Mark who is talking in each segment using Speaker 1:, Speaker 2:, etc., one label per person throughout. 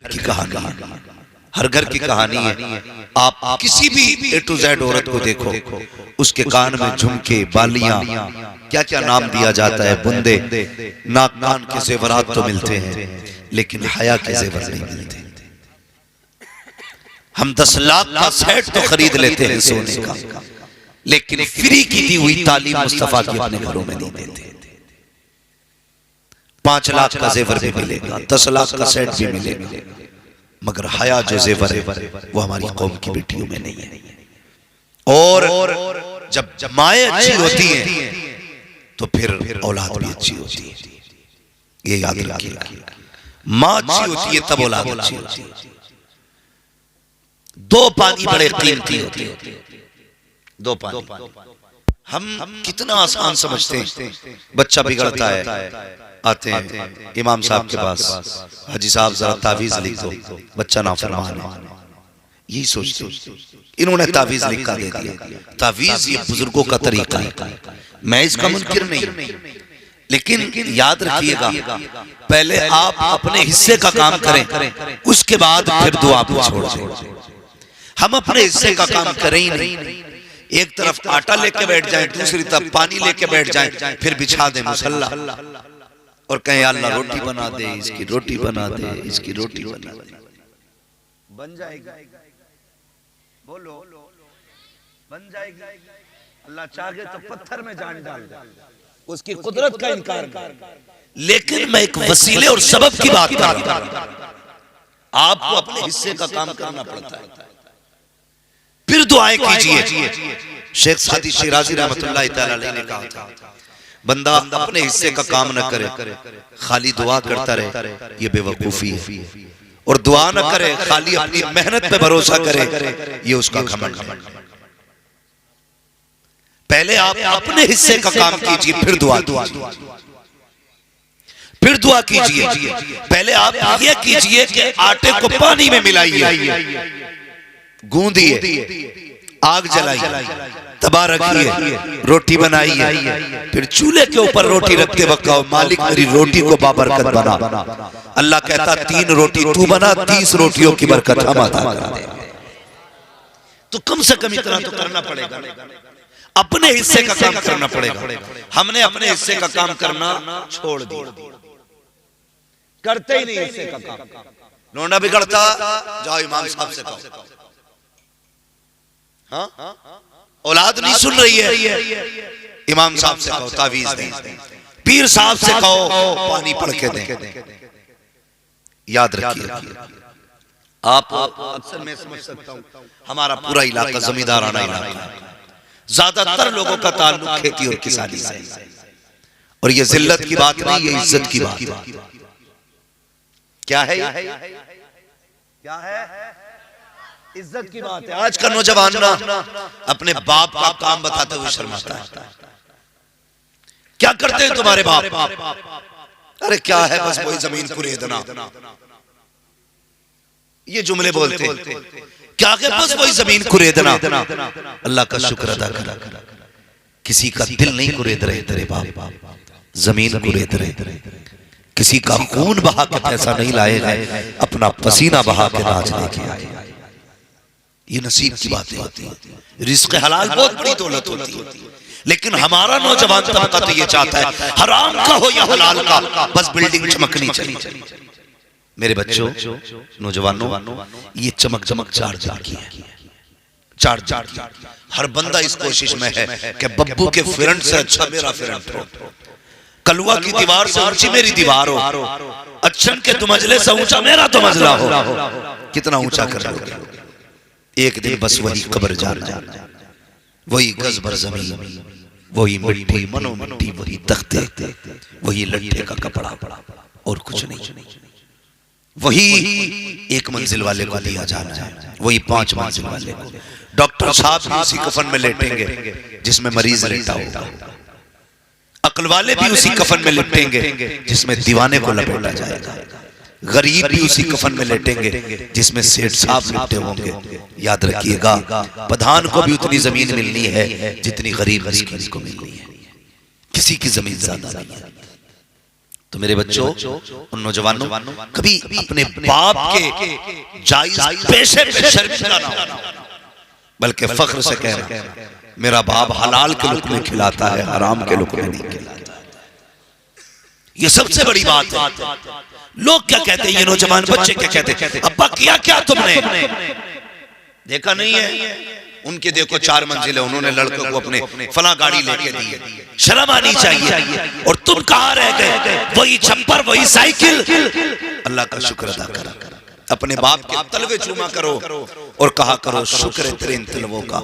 Speaker 1: की कहानी, हर घर की कहानी है। आप किसी भी A to Z औरत को देखो, उसके कान में झुमके, बालियां, क्या क्या नाम दिया जाता है, बुंदे, नाक कान के जेवरात तो मिलते हैं, लेकिन हया के जेवर नहीं मिलते। हम 10 लाख का सेट तो खरीद लेते हैं सोने का, लेकिन फ्री की दी हुई तालीम मुस्तफा की अपने घरों में नहीं देते। 5 लाख का जेवर भी मिलेगा, 10 लाख का सेट भी मिलेगा, मगर हया जो जेवर है वो हमारी कौम की बेटियों में नहीं है। और जब माएँ अच्छी होती हैं तो फिर औलाद भी अच्छी होती है, ये याद रखिएगा। माँ अच्छी होती है तब औलाद अच्छी होती है। 2 पानी बड़े कीमती होते हैं, 2 पानी। हम कितना आसान समझते हैं। बच्चा बिगड़ता है, आते हैं इमाम साहब के पास, हाजी साहब जरा तावीज लिख दो, बच्चा नाफरमान है, यही सोचते। इन्होंने तावीज लिखा दे दिया। तावीज ये बुजुर्गों का तरीका है, मैं इसका मुनकिर नहीं, लेकिन याद रखिएगा पहले आप अपने हिस्से का काम करें, उसके बाद फिर दुआ को छोड़ दें। हम अपने हिस्से का काम करें ही नहीं, एक तरफ आटा लेके बैठ जाएं, दूसरी तरफ पानी लेके बैठ जाएं, फिर बिछा दें मुसल्ला और कहें अल्लाह रोटी बना दे, इसकी रोटी बना दे, इसकी रोटी बना दे। बन जाएगी, बोलो बन जाएगी। अल्लाह चाहे तो पत्थर में जान डाल दे, उसकी कुदरत का इनकार कर। लेकिन मैं एक वसीले और सबब की बात कर रहा हूं। आपको अपने हिस्से का काम करना पड़ता है, फिर दुआएं कीजिए। शेख सादी शिराजी रहमतुल्लाह तआला अलैह ने कहा था, बंदा अपने हिस्से का काम न करे, खाली दुआ करता रहे, ये बेवकूफी है। और दुआ न करे, खाली अपनी मेहनत पे भरोसा करे, ये उसका घमंड है। पहले आप अपने हिस्से का काम कीजिए, फिर दुआ कीजिए, फिर दुआ कीजिए। पहले आप ये कीजिए कि आटे को पानी में मिलाइए, गूंदिए, आग जलाइए, तबा रखिए, रोटी बनाइए, फिर चूल्हे के ऊपर रोटी रखते वक्त कहो, मालिक मेरी रोटी को बाबरकत बना। अल्लाह कहता 3 रोटी तू बना, 30 रोटियों की बरकत हम अता कर दे। तो कम से कम इतना तो करना पड़ेगा, अपने हिस्से का काम करना पड़ेगा। हमने अपने हिस्से का काम करना छोड़ दिया, करते ही नहीं हिस्से का काम। लोंडा बिगड़ता, जाओ इमाम साहब से कहो, हाँ औलाद नहीं सुन रही है, इमाम साहब से कहो तावीज दें, पीर साहब से कहो पानी पढ़ के दें। याद रखिए, आप अक्सर मैं समझ सकता हूं, हमारा पूरा इलाका जमींदाराना इलाका है, ज्यादातर लोगों का ताल्लुक खेती और किसानी से, और ये जिल्लत की बात नहीं, ये इज्जत की बात है। क्या है, क्या है? इज्जत की बात है। आज का नौजवान ना अपने बाप का काम बताते हुए शर्माता है। क्या करते हैं तुम्हारे बाप? अरे क्या है, बस वही जमीन कुरेदना, ये जुमले बोलते हैं। क्या है, बस वही जमीन कुरेदना। अल्लाह का शुक्र अदा कर, किसी का दिल नहीं कुरेद रहे तेरे बाप, जमीन कुरेद रहे। किसी का खून बहा के पैसा नहीं लाए गए, अपना पसीना बहा के नाच लेके आए। ये नसीब की बातें होती हैं। रिज़्क़ हलाल बहुत बड़ी दौलत होती है, लेकिन हमारा नौजवान तबका तो ये चाहता है हराम का हो या हलाल का, बस बिल्डिंग चमकनी चाहिए। मेरे बच्चों, नौजवानों, ये चमक चमक 4 दिन की है, 4 दिन। हर बंदा इस कोशिश में है कि बब्बू के फ्रंट से अच्छा मेरा फ्रंट हो, कलुआ की दीवार से ऊंची मेरी दीवार हो, अच्छन के तुमजले से ऊंचा मेरा तो मजला हो। कितना ऊंचा कर लोगे? एक दिन बस वही कब्र जाना, वही गज भर जमीन, वही मिट्टी मनो मिट्टी, वही तख्ते, वही लट्ठे का कपड़ा, और कुछ नहीं। वही 1 मंजिल वाले को दिया जाना है, वही 5 मंजिल वाले को। डॉक्टर साहब भी उसी कफन में लेटेंगे जिसमें मरीज लेटा होगा, अक्ल वाले भी उसी कफन में लेटेंगे जिसमें दीवाने को लपेटा जाएगा, गरीब भी उसी कफन में लेटेंगे जिसमें सेठ साहब लेटे होंगे। याद रखिएगा, प्रधान को भी उतनी जमीन मिलनी है जितनी गरीब मिस्कीन को मिलनी है, किसी की जमीन ज्यादा नहीं है। तो मेरे बच्चों, उन नौजवानों, कभी अपने बाप के जायज पैसे पे शर्मिंदा ना हो, बल्कि फख्र से कहना मेरा बाप हलाल के लुक़्मे खिलाता है, हराम के लुक़्मे नहीं खिलाता। ये सबसे बड़ी बात है। लोग क्या कहते हैं, ये नौजवान बच्चे क्या कहते हैं, अब्बा किया क्या तुमने, देखा नहीं है उनके, देखो 4 मंजिलें, उन्होंने लड़कों को अपने फला गाड़ी लेके दी, शर्म आनी चाहिए, और तुम कहां रह गए, वही छप्पर वही साइकिल। अल्लाह का शुक्र अदा करा, अपने बाप के तलवे चूमा करो और कहा करो शुक्र है तेरे इन तलवों का,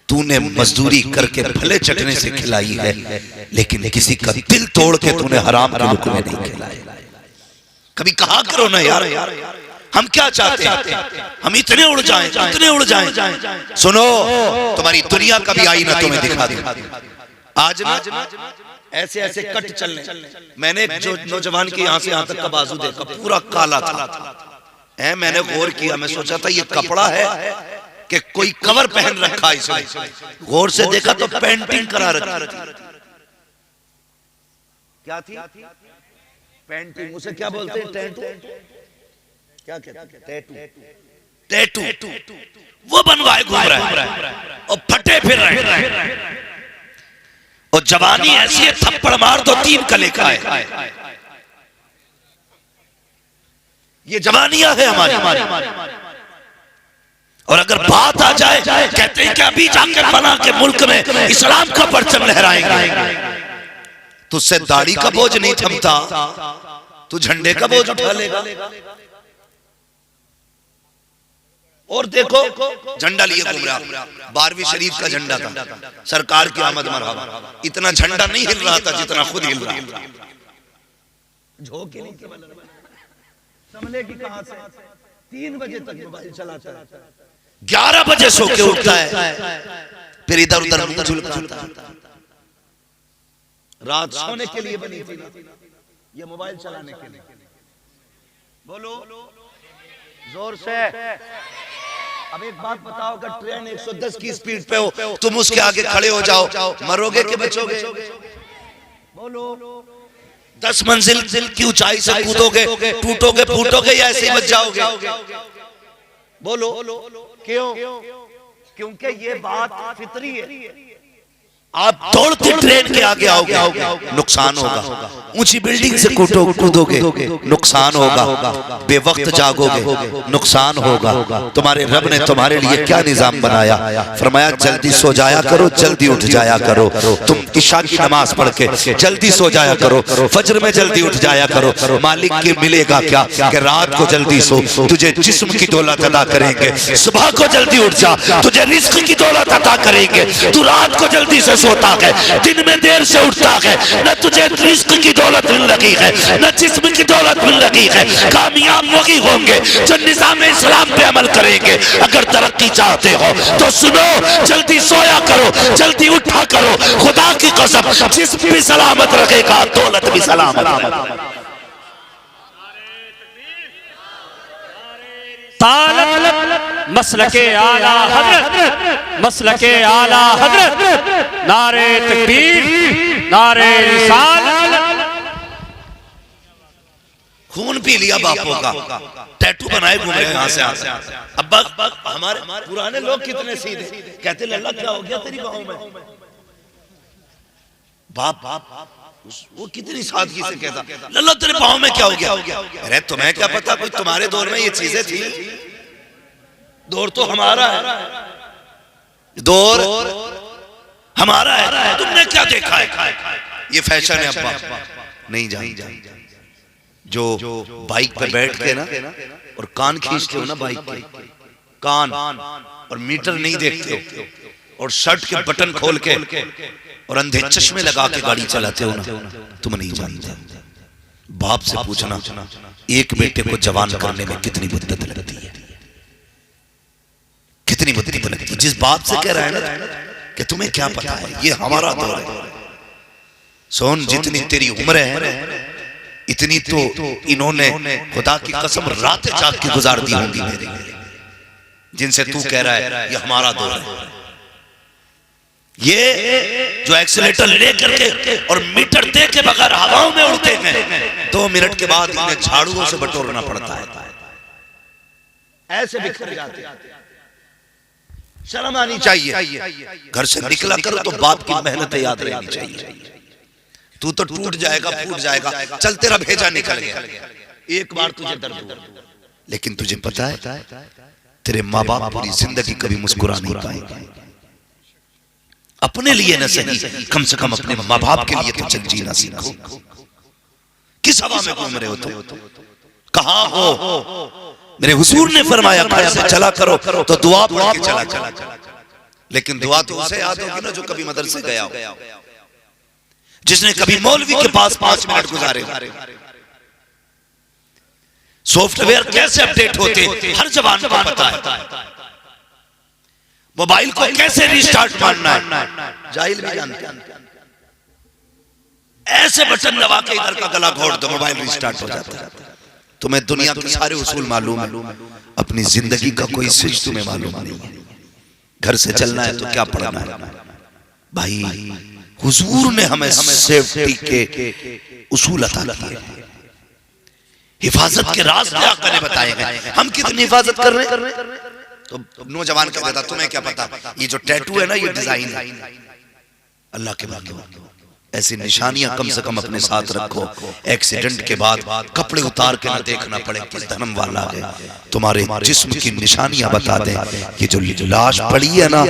Speaker 1: तूने मजदूरी करके भले चटने से खिलाई है, लेकिन किसी का दिल तोड़ के तूने हराम के लुक़्मे नहीं खिलाए। कभी कहा करो ना यार, हम क्या चाहते हैं, हम इतने उड़ जाएं, इतने उड़ जाएं। सुनो, तुम्हारी दुनिया कभी आई ना तुम्हें दिखा दे। आज ना ऐसे ऐसे कट चलने, मैंने जो नौजवान के यहाँ से यहाँ तक का बाजू देखा पूरा काला था, मैंने गौर किया, मैं सोचा था ये कपड़ा है कि कोई कवर पहन रखा इसने, गौर से देखा तो पेंटिंग करा रखी। क्या थी पेंटिंग, उसे क्या बोलते हैं, टैटू, क्या कहते हैं, टैटू, टैटू वो बनवाए घूम रहा है और फटे फिर रहे हैं, और जवानी ऐसी है थप्पड़ मार दो 3 कले का है। ये जवानियां है हमारी। और अगर बात आ जाए, कहते हैं कि अभी जाकर बना के मुल्क में इस्लाम का परचम लहराएंगे, तो उससे दाढ़ी का बोझ नहीं थमता, तू झंडे का बोझ उठा लेगा। और देखो झंडा लिए घूम रहा, 12वीं शरीफ का झंडा था, सरकार की आमद मरहबा, इतना झंडा नहीं हिल रहा था जितना खुद हिल रहा। झोंके नहीं संभले की कहां से, 3 बजे तक मोबाइल चलाता है, 11 बजे सो के उठता है, फिर इधर उधर मुंह झुलकाता है। रात सोने के लिए बनी थी, ये मोबाइल चलाने के लिए। बोलो जोर से। अब एक बात बताओ, अगर ट्रेन 110 की स्पीड पे हो, तुम उसके आगे खड़े हो जाओ, मरोगे कि बचोगे? बोलो। 10 मंजिल की ऊंचाई से कूदोगे, टूटोगे फूटोगे या ऐसे ही बच जाओगे? बोलो क्यों? क्योंकि ये बात फितरी है। आप दौड़ते ट्रेन के आगे आओगे, नुकसान होगा। ऊंची बिल्डिंग से कूदोगे, नुकसान होगा। बेवक्त जागोगे, नुकसान होगा। तुम्हारे रब ने तुम्हारे लिए क्या निजाम बनाया, फरमाया जल्दी सो जाया करो, जल्दी उठ जाया करो। तुम इशा की नमाज पढ़ के जल्दी सो जाया करो, फजर में जल्दी उठ जाया करो। मालिक के मिलेगा क्या कि रात को जल्दी सो, तुझे जिस्म की दौलत अदा करेंगे। सुबह को जल्दी उठ जा, तुझे रिस्क की दौलत अदा करेंगे। तू रात को जल्दी से सोता है, दिन में देर से उठता है, न तुझे रिस्क की दौलत मिल रही है, न जिस्म की दौलत मिल रही है। कामयाब वही होंगे जो निज़ाम इस्लाम पे अमल करेंगे। अगर तरक्की चाहते हो तो सुनो, जल्दी सोया करो, जल्दी उठा करो। खुदा की कसम, जिस्म भी सलामत रखेगा, दौलत भी सलामत।
Speaker 2: मसलके आला हज़रत, मसलके आला हज़रत, नारे तकबीर, नारे रिसालत।
Speaker 1: खून पी लिया बापों का, टैटू बनाए घूमे यहाँ से यहाँ से। अब्बा हमारे पुराने लोग कितने सीधे, कहते लल्ला क्या हो गया तेरी बाहों में? बाप वो कितनी सादगी से कहता, लल्ला तेरे बाहों में क्या हो गया? अरे तुम्हें क्या पता, कोई तुम्हारे दौर में ये चीजें थी? दौर तो हमारा है, दौर हमारा है। तुमने क्या देखा है? ये फैशन है अब्बा। नहीं जान जो बाइक पे बैठ के ना और कान खींचते हो ना, बाइक के कान, और मीटर नहीं देखते हो, और शर्ट के बटन खोल के और अंधे चश्मे लगा के गाड़ी चलाते हो ना, तुम नहीं जानते। बाप से पूछना, एक बेटे को जवान करने में कितनी मुद्दत लगती है, कितनी मुद्दत लगती है। जिस बाप से कह रहा है ना कि तुम्हें क्या पता है, ये हमारा दौर है। सोन, जितनी तेरी उम्र है इतनी तो इन्होंने खुदा की कसम रात जाग के गुजार दी होंगी मेरे लिए, जिनसे तू कह रहा है ये हमारा दौर है, ये जो एक्सीलेटर लेकर के और मीटर दे के बगैर हवाओं में उड़ते हैं, 2 मिनट के बाद इन्हें झाड़ुओं से बटोरना पड़ता है, ऐसे बिखर जाते हैं। शर्म आनी चाहिए। घर से निकला करो तो बाप की मेहनत याद रहनी चाहिए। तू तो टूट जाएगा, फूट जाएगा, चल तेरा भेजा निकल गया, एक बार तुझे दर्द, लेकिन तुझे पता है तेरे माँ बाप पूरी जिंदगी कभी मुस्कुरा नहीं पाएंगे। अपने लिए न सही, कम से कम अपने माँ बाप के लिए तो चल जीना सीखो। किस हवा में घूम रहे हो तुम? कहां हो? मेरे हुजूर ने फरमाया घर से चला करो तो दुआ पढ़ के चला। लेकिन दुआ तो उसे याद होगी ना जो कभी मदरसे गया हो, जिसने कभी मौलवी के पास 5 मिनट गुजारे। सॉफ्टवेयर कैसे अपडेट होते हर जबान को पता है। मोबाइल को कैसे रिस्टार्ट मारना है जाहिल भी जानते हैं। ऐसे बटन दबा के इधर का गला घोट दो, मोबाइल रिस्टार्ट हो जाता है। तुम्हें दुनिया के सारे उसूल मालूम है, अपनी जिंदगी का कोई सिज तुम्हें मालूम नहीं। घर से चलना है तो क्या पढ़ना है भाई? हुजूर ने हमें सेफ्टी के उसूल अता किए, हिफाजत के राज ने बताए गए। हम कितनी हिफाजत कर रहे हैं? तो नौजवान कह देता तुम्हें क्या पता, ये जो टैटू है ना ये डिजाइन है। अल्लाह के वाक़े ऐसी निशानियां कम से कम अपने साथ रखो। एक्सीडेंट के बाद कपड़े उतार के ना देखना पड़े किस धर्म वाला है, तुम्हारे जिस्म की निशानियां बता दे। ये जो लाश पड़ी है ना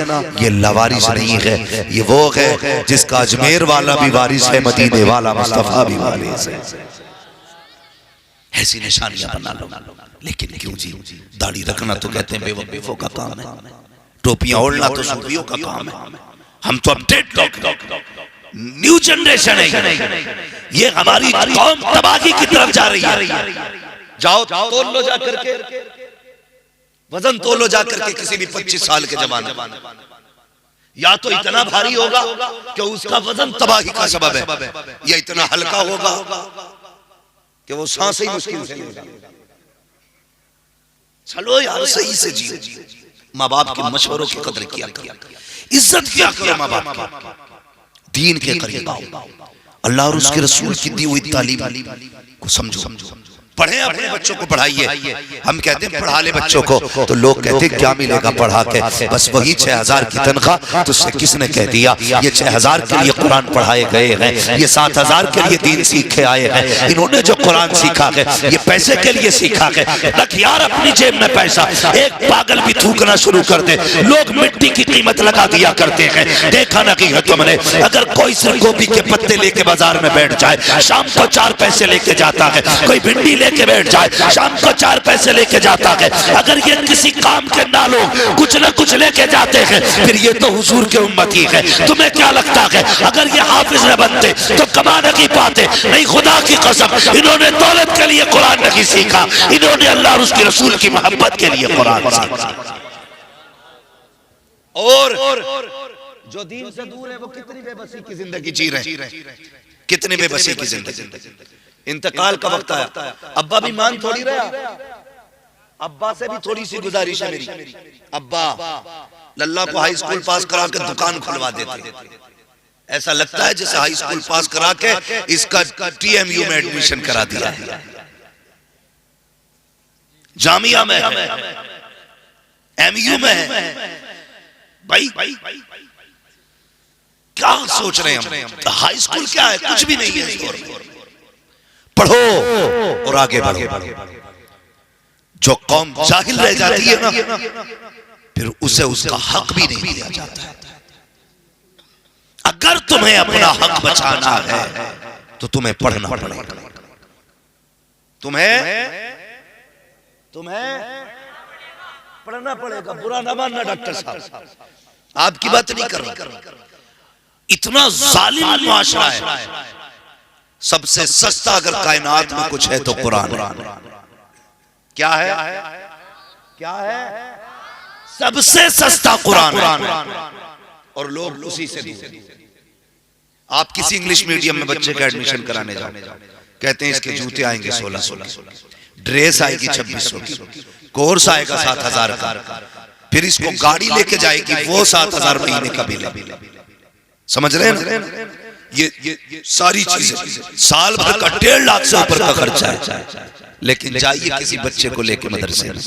Speaker 1: ये लवारिस नहीं है, ये वो है जिसका अजमेर वाला भी वारिस है, मदीने वाला मुस्तफा भी वारिस है। ऐसी निशानियां बना लो। लेकिन क्यों जी, दाढ़ी रखना तो कहते हैं बेवकूफों का काम है, टोपियां ओढ़ना तो सूफियों का काम है। हम तो अपडेट लोग, न्यू जनरेशन है, ये हमारी कौम तबाही की तरफ जा रही है। जाओ तोल लो जाकर के, वजन तोलो जाकर के किसी भी 25 साल के जवान, या तो इतना भारी होगा कि उसका वजन तबाही का सबब है, या इतना हल्का होगा कि वो सांस ही मुश्किल से लेगा। चलो यार सही से जियो, माँ बाप के मशवरों की कदर किया करो, इज्जत किया करो माँ बाप की, दीन के करीब आओ, अल्लाह और उसके रसूल की दी हुई तालीम को समझो। पढ़े अपने बच्चों को पढ़ाइए। हम कहते हैं पढ़ा ले बच्चों को, तो लोग कहते हैं क्या मिलेगा पढ़ा के, बस वही 6000 की तनख्वाह। तो किसने कह दिया ये 6000 के लिए कुरान पढ़ाए गए हैं, ये 7000 के लिए दीन सीख के आए हैं। इन्होंने जो कुरान सीखा है ये पैसे के लिए सीखा है। रख यार अपनी जेब में पैसा, एक पागल भी थूकना शुरू कर दे, लोग मिट्टी की कीमत लगा दिया करते हैं। देखा ना कि तुमने, अगर कोई सिर्फ गोभी के पत्ते लेके बाजार में बैठ जाए, शाम को 4 पैसे लेके जाता है, कोई भिंडी लेके बैठ जाए, शाम को 4 पैसे लेके जाता है। अगर ये किसी काम के ना लोग कुछ न कुछ लेके जाते हैं, फिर ये तो हुजूर के उम्मती है। तुम्हें क्या लगता है अगर ये हाफिज न बनते तो कमा नहीं पाते? नहीं, खुदा की कसम, इन्होंने दौलत के लिए कुरान नहीं सीखा, इन्होंने अल्लाह और उसके रसूल की मोहब्बत के लिए कुरान सीखा। और जो दीन से दूर है वो कितनी बेबसी की जिंदगी जी रहे हैं, कितनी बेबसी की जिंदगी। इंतकाल का वक्त आया, अब्बा भी मान थोड़ी रहा। अब्बा से भी थोड़ी सी गुजारिश है मेरी, अब्बा लल्ला को हाई स्कूल पास करा के दुकान खुलवा देते। ऐसा लगता है जैसे हाई स्कूल पास करा के इसका TMU में एडमिशन करा दिया, जामिया में है, MU में है। भाई क्या सोच रहे हैं हम? हाई स्कूल क्या है? कुछ भी नहीं है। पढ़ो और आगे बढ़ो। जो कौम जाहिल रह जाती है ना, फिर उसे उसका हक भी नहीं दिया जाता है। अगर तुम्हें अपना हक बचाना है तो तुम्हें पढ़ना पड़ेगा। तुम्हें पढ़ना पड़ेगा। बुरा ना मानना डॉक्टर साहब, आपकी बात नहीं कर रहा। इतना जालिम मुआशरा है। सबसे सस्ता अगर कायनात में कुछ है तो कुरान। क्या है? क्या है? सबसे सस्ता कुरान। और लोग उसी से दूर। आप किसी इंग्लिश मीडियम में बच्चे का एडमिशन कराने जाओ, कहते हैं इसके जूते आएंगे 1600, ड्रेस आएगी 2600, कोर्स आएगा 7000 का, फिर इसको गाड़ी लेके जाएगी वो 7000 महीने का बिल। समझ रहे हैं ना? ये सारी चीजें साल भर का 1.5 लाख से ऊपर का खर्चा है। लेकिन जाइए किसी बच्चे को लेके मदरसे में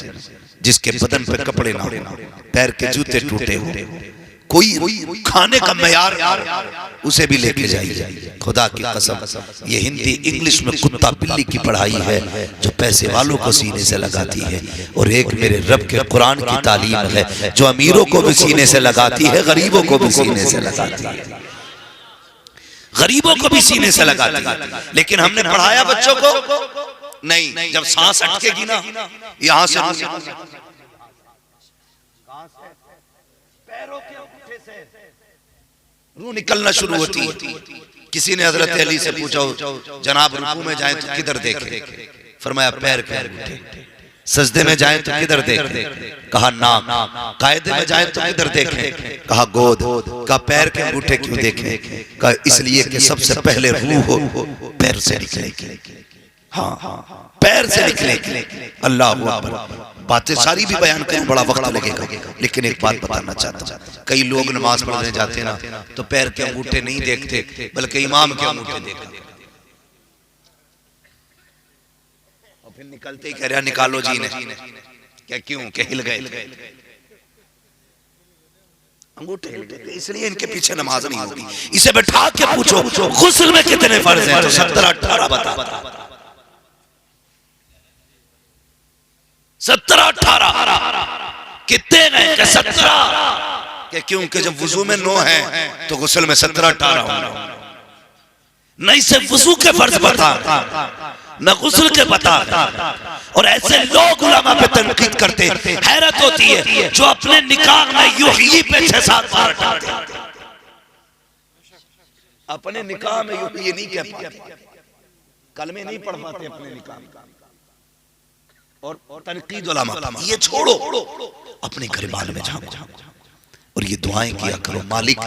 Speaker 1: जिसके बदन पे कपड़े ना हो, पैर के जूते टूटे हो, कोई खाने का मयार उसे भी लेके जाइए। खुदा की कसम, ये हिंदी इंग्लिश में कुत्ता बिल्ली की पढ़ाई है जो पैसे वालों को सीने से लगाती है, और एक मेरे रब के कुरान की तालीम है जो अमीरों को भी सीने से लगाती है, गरीबों को भी सीने से लगाती है, गरीबों को भी सीने से लगाती है। लेकिन हमने पढ़ाया बच्चों को नहीं। जब सांस अटकेगी ना यहां से पैरों के अंगूठे से रूह निकलना शुरू होती है। किसी ने हजरत अली से पूछा, जनाब रुकू में जाएं तो किधर देखें? फरमाया पैर के अंगूठे। सजदे में जाएं तो किधर देखें? कहा नाक। कायदे में जाएं तो किधर देखें? कहा गोद। कहा पैर के अंगूठे क्यों देखें? कहा इसलिए कि सबसे पहले रूह हो पैर से निकलेगी। हाँ, पैर से निकले। अल्लाह अकबर। बातें सारी भी बयान करने बड़ा वक्त लगेगा, लेकिन एक बात बताना चाहता हूं। कई लोग नमाज पढ़ने जाते हैं ना तो पैर के अंगूठे नहीं देखते, बल्कि इमाम के अंगूठे देखते, और फिर निकलते ही कह रहा निकालो जी ने। क्या क्यों? क्या हिल गए अंगूठे हिल गए, इसलिए इनके पीछे नमाज नहीं होगी। इसे बैठा के पूछो गुस्ल में कितने फर्ज हैं, तो 17-18 बता। 17-18 कितने गए? 17। क्या क्यों? कि जब वुजू में 9 है तो गुस्ल में 17-18 होंगे। नहीं से वुजू के फर्ज बता न गुस्ल के बता। और ऐसे लोग उलमा पे तनकीद करते, हैरत होती है जो अपने निकाह में यूं ही पे 6-7 बार डालते, अपने निकाह में यूं ये नहीं कह पाते, कलमे नहीं पढ़ पाते अपने निकाह में। और तनकीद उलमा ये छोड़ो, अपने गिरबान में जाओ और ये दुआएं किया करो, मालिक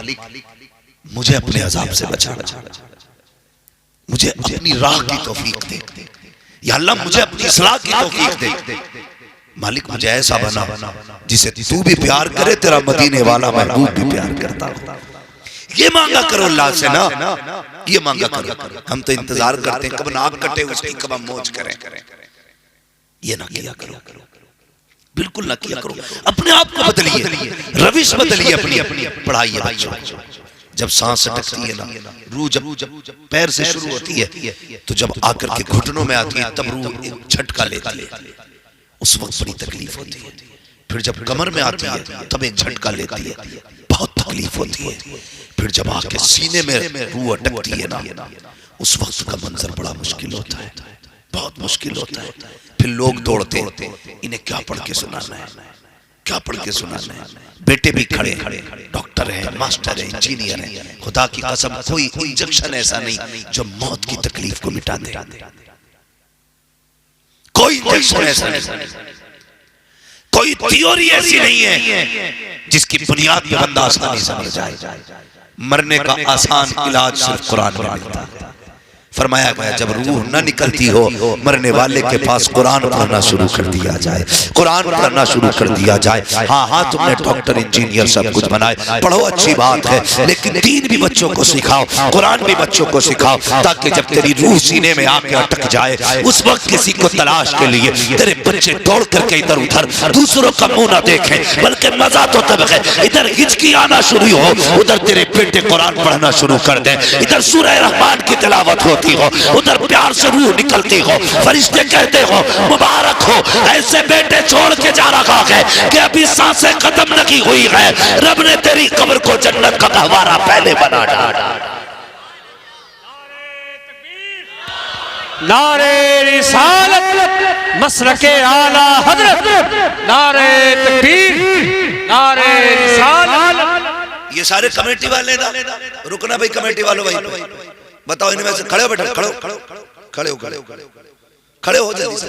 Speaker 1: मुझे अपने अजाब से बचा, मुझे अपनी राह की तौफीक दे, या अल्लाह मुझे अपनी इस्लाह की तौफीक दे। मालिक मुझे ऐसा बना जिसे तू भी प्यार करे, तेरा मदीने वाला महबूब भी प्यार करता हो। ये मांगा करो अल्लाह से ना, ये मांगा करो। हम तो इंतजार करते हैं कब नाक कटे उसकी, कब हम मौज करें। ये ना किया करो, बिल्कुल ना किया करो। अपने आप को बदलिए, रविश बदलिए अपनी। पढ़ाइए बच्चों। जब सांस अटकती है ना, रूह जब पैर से शुरू होती है तो जब आकर के घुटनों में आती है तब रूह एक झटका लेती है, उस वक्त बड़ी तकलीफ होती है। फिर जब कमर में आती है तब एक झटका लेती है, बहुत तकलीफ होती है। फिर जब आके सीने में रूह अटकती है ना, उस वक्त का मंजर बड़ा मुश्किल होता है, बहुत मुश्किल होता है। फिर लोग दौड़ते, इन्हें क्या पढ़ के सुनाना है, क्या पढ़ के सुनाना है। बेटे भी खड़े, डॉक्टर है, मास्टर है, इंजीनियर है। खुदा की कसम कोई इंजेक्शन ऐसा नहीं जो मौत की तकलीफ को मिटा दे, कोई इंजेक्शन ऐसा नहीं, कोई थ्योरी ऐसी नहीं है जिसकी बुनियाद पे बंदा आसानी से मर जाए। मरने का आसान इलाज सिर्फ कुरान में मिलता है। फरमाया गया जब रूह न निकलती हो, मरने वाले के पास कुरान पढ़ना शुरू कर दिया जाए, कुरान पढ़ना शुरू कर दिया जाए। हाँ, तुमने डॉक्टर इंजीनियर सब कुछ बनाए, पढ़ो अच्छी बात है, लेकिन दीन भी बच्चों को सिखाओ, कुरान भी बच्चों को सिखाओ, ताकि जब तेरी रूह सीने में आके अटक जाए उस वक्त किसी को तलाश के लिए तेरे बच्चे दौड़ करके इधर उधर दूसरों का मुंह ना देखें, बल्कि मजा तो तब है इधर हिचकी आना शुरू हो, उधर तेरे बेटे कुरान पढ़ना शुरू कर दे, इधर सूरह रहमान की तिलावत होती हो, उधर प्यार से रूह निकलती हो, फरिश्ते कहते हो मुबारक हो, ऐसे बेटे छोड़ के जा रहा है कि अभी सांसें खत्म नहीं हुई है, रब ने तेरी कब्र को जन्नत का गहवारा पहले बना डाला।
Speaker 2: नारे रिसालत मसलके आला हजरत, नारे तकबीर, नारे रिसालत।
Speaker 1: ये सारे कमेटी वाले ना, रुकना भाई कमेटी वालों, भाई बताओ इनमें से खड़े हो बेटा, खड़े हो जल्दी से,